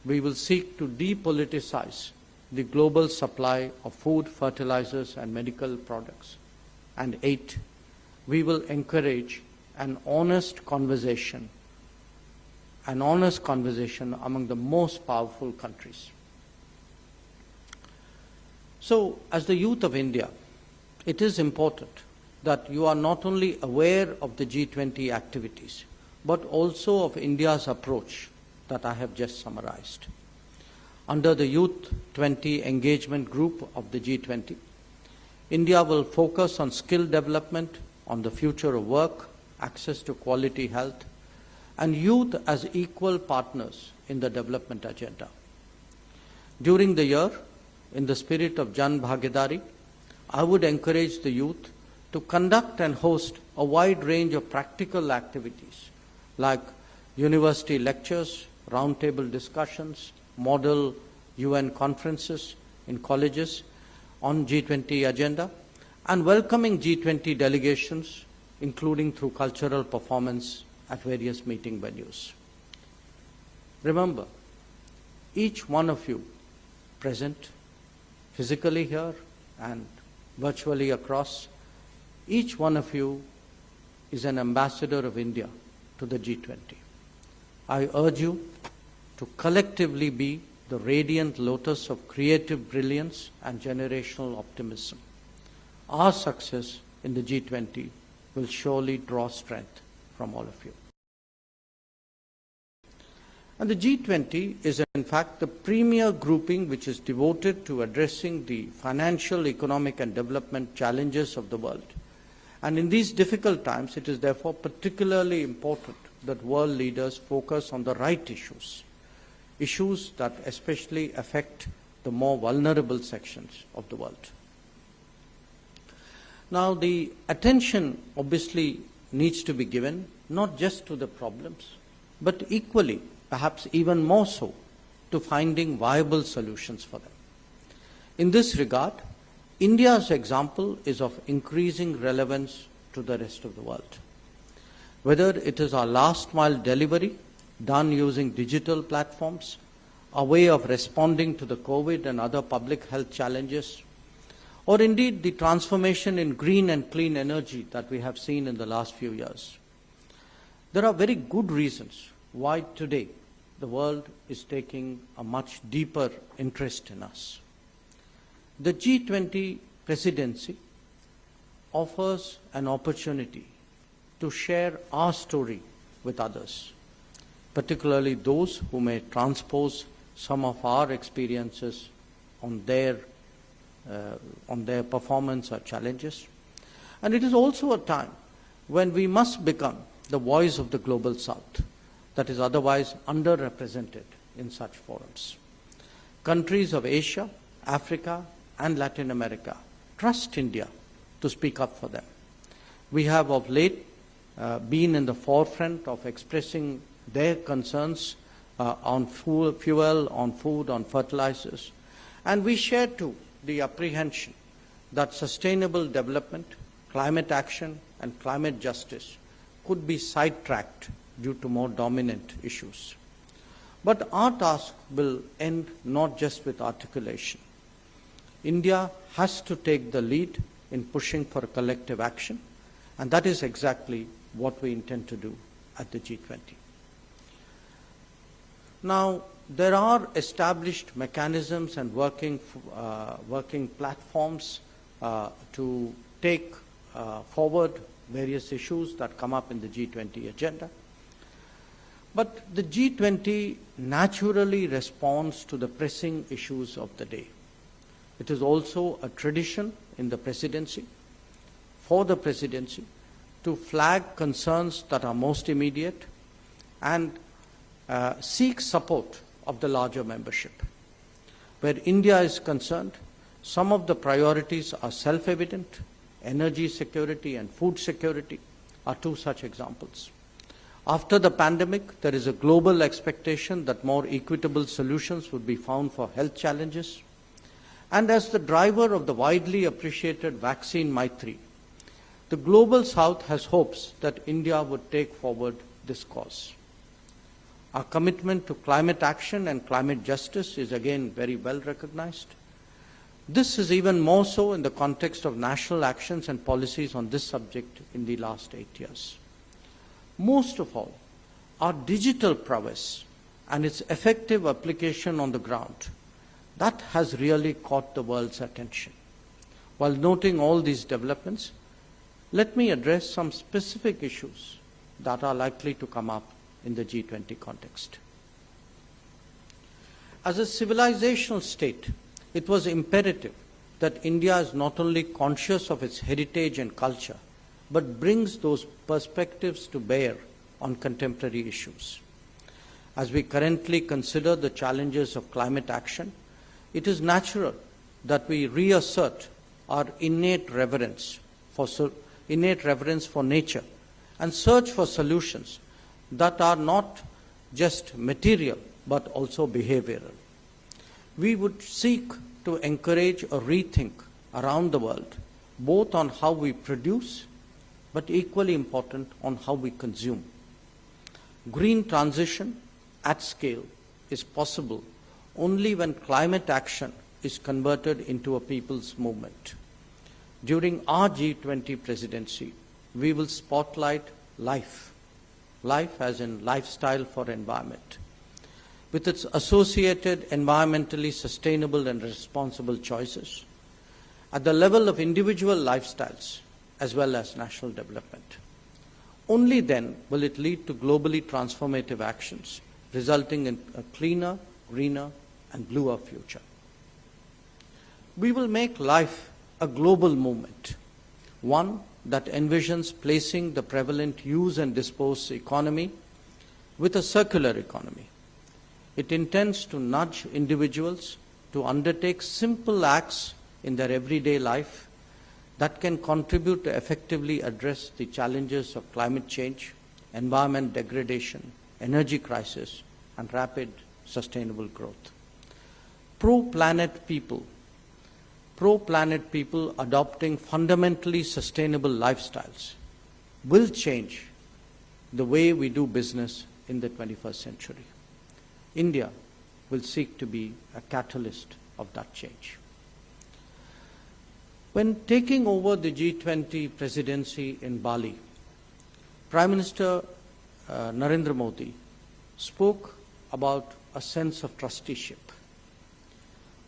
we will seek to depoliticize the global supply of food, fertilizers, and medical products. And 8, we will encourage an honest conversation among the most powerful countries. So, as the youth of India, it is important that you are not only aware of the G20 activities, but also of India's approach that I have just summarized. Under the Youth 20 Engagement Group of the G20, India will focus on skill development, on the future of work, access to quality health, and youth as equal partners in the development agenda. During the year, in the spirit of Jan Bhagidari, I would encourage the youth to conduct and host a wide range of practical activities like university lectures, roundtable discussions, model UN conferences in colleges on G20 agenda, and welcoming G20 delegations, including through cultural performance at various meeting venues. Remember, each one of you present, physically here and virtually across, each one of you is an ambassador of India to the G20. I urge you to collectively be the radiant lotus of creative brilliance and generational optimism. Our success in the G20 will surely draw strength from all of you. And the G20 is in fact the premier grouping which is devoted to addressing the financial, economic and development challenges of the world. And in these difficult times, it is therefore particularly important that world leaders focus on the right issues, issues that especially affect the more vulnerable sections of the world. Now, the attention obviously needs to be given not just to the problems, but equally, perhaps even more so, to finding viable solutions for them. In this regard, India's example is of increasing relevance to the rest of the world. Whether it is our last mile delivery done using digital platforms, a way of responding to the COVID and other public health challenges, or indeed the transformation in green and clean energy that we have seen in the last few years. There are very good reasons why today the world is taking a much deeper interest in us. The G20 presidency offers an opportunity to share our story with others, particularly those who may transpose some of our experiences on their performance or challenges. And it is also a time when we must become the voice of the global South that is otherwise underrepresented in such forums. Countries of Asia, Africa, and Latin America trust India to speak up for them. We have of late been in the forefront of expressing their concerns on fuel, on food, on fertilizers. And we share too the apprehension that sustainable development, climate action, and climate justice could be sidetracked due to more dominant issues. But our task will end not just with articulation. India has to take the lead in pushing for collective action, and that is exactly what we intend to do at the G20. Now, there are established mechanisms and working platforms to take forward various issues that come up in the G20 agenda. But the G20 naturally responds to the pressing issues of the day. It is also a tradition in the presidency, for the presidency, to flag concerns that are most immediate and seek support of the larger membership. Where India is concerned, some of the priorities are self-evident. Energy security and food security are two such examples. After the pandemic, there is a global expectation that more equitable solutions would be found for health challenges. And as the driver of the widely appreciated vaccine Maitri, the global South has hopes that India would take forward this cause. Our commitment to climate action and climate justice is again very well recognized. This is even more so in the context of national actions and policies on this subject in the last 8 years. Most of all, our digital prowess and its effective application on the ground, that has really caught the world's attention. While noting all these developments, let me address some specific issues that are likely to come up in the G20 context. As a civilizational state, it was imperative that India is not only conscious of its heritage and culture, but brings those perspectives to bear on contemporary issues. As we currently consider the challenges of climate action, it is natural that we reassert our innate reverence for nature and search for solutions that are not just material but also behavioral. We would seek to encourage a rethink around the world, both on how we produce, but equally important, on how we consume. Green transition at scale is possible only when climate action is converted into a people's movement. During our G20 presidency, we will spotlight life as in lifestyle for environment, with its associated environmentally sustainable and responsible choices at the level of individual lifestyles as well as national development. Only then will it lead to globally transformative actions, resulting in a cleaner, greener, and bluer future. We will make life a global movement, one that envisions placing the prevalent use and dispose economy with a circular economy. It intends to nudge individuals to undertake simple acts in their everyday life that can contribute to effectively address the challenges of climate change, environment degradation, energy crisis, and rapid sustainable growth. Pro-planet people adopting fundamentally sustainable lifestyles will change the way we do business in the 21st century. India will seek to be a catalyst of that change. When taking over the G20 presidency in Bali, Prime Minister Narendra Modi spoke about a sense of trusteeship.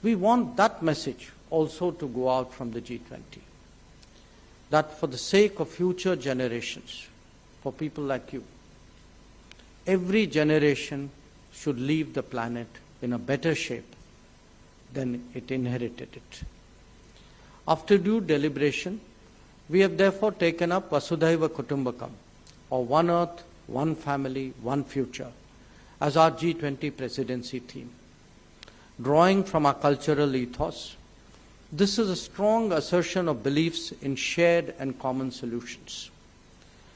We want that message also to go out from the G20, that for the sake of future generations, for people like you, every generation should leave the planet in a better shape than it inherited it. After due deliberation, we have therefore taken up Vasudhaiva Kutumbakam, or One Earth, One Family, One Future, as our G20 presidency theme. Drawing from our cultural ethos, this is a strong assertion of beliefs in shared and common solutions.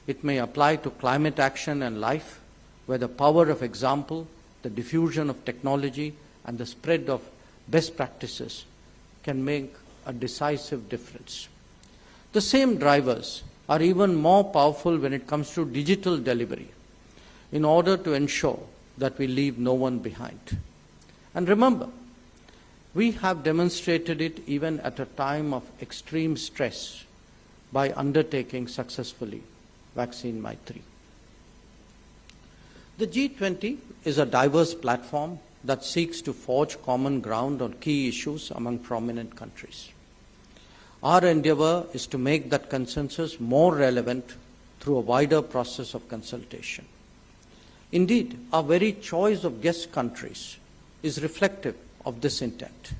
It may apply to climate action and life, where the power of example, the diffusion of technology, and the spread of best practices can make a decisive difference. The same drivers are even more powerful when it comes to digital delivery, in order to ensure that we leave no one behind. And remember, we have demonstrated it even at a time of extreme stress by undertaking successfully Vaccine Maitri. The G20 is a diverse platform that seeks to forge common ground on key issues among prominent countries. Our endeavor is to make that consensus more relevant through a wider process of consultation. Indeed, our very choice of guest countries is reflective of this intent.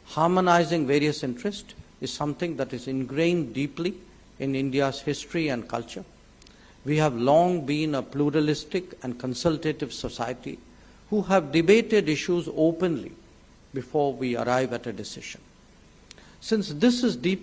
Harmonizing various interests is something that is ingrained deeply in India's history and culture. We have long been a pluralistic and consultative society who have debated issues openly before we arrive at a decision. Since this is deeply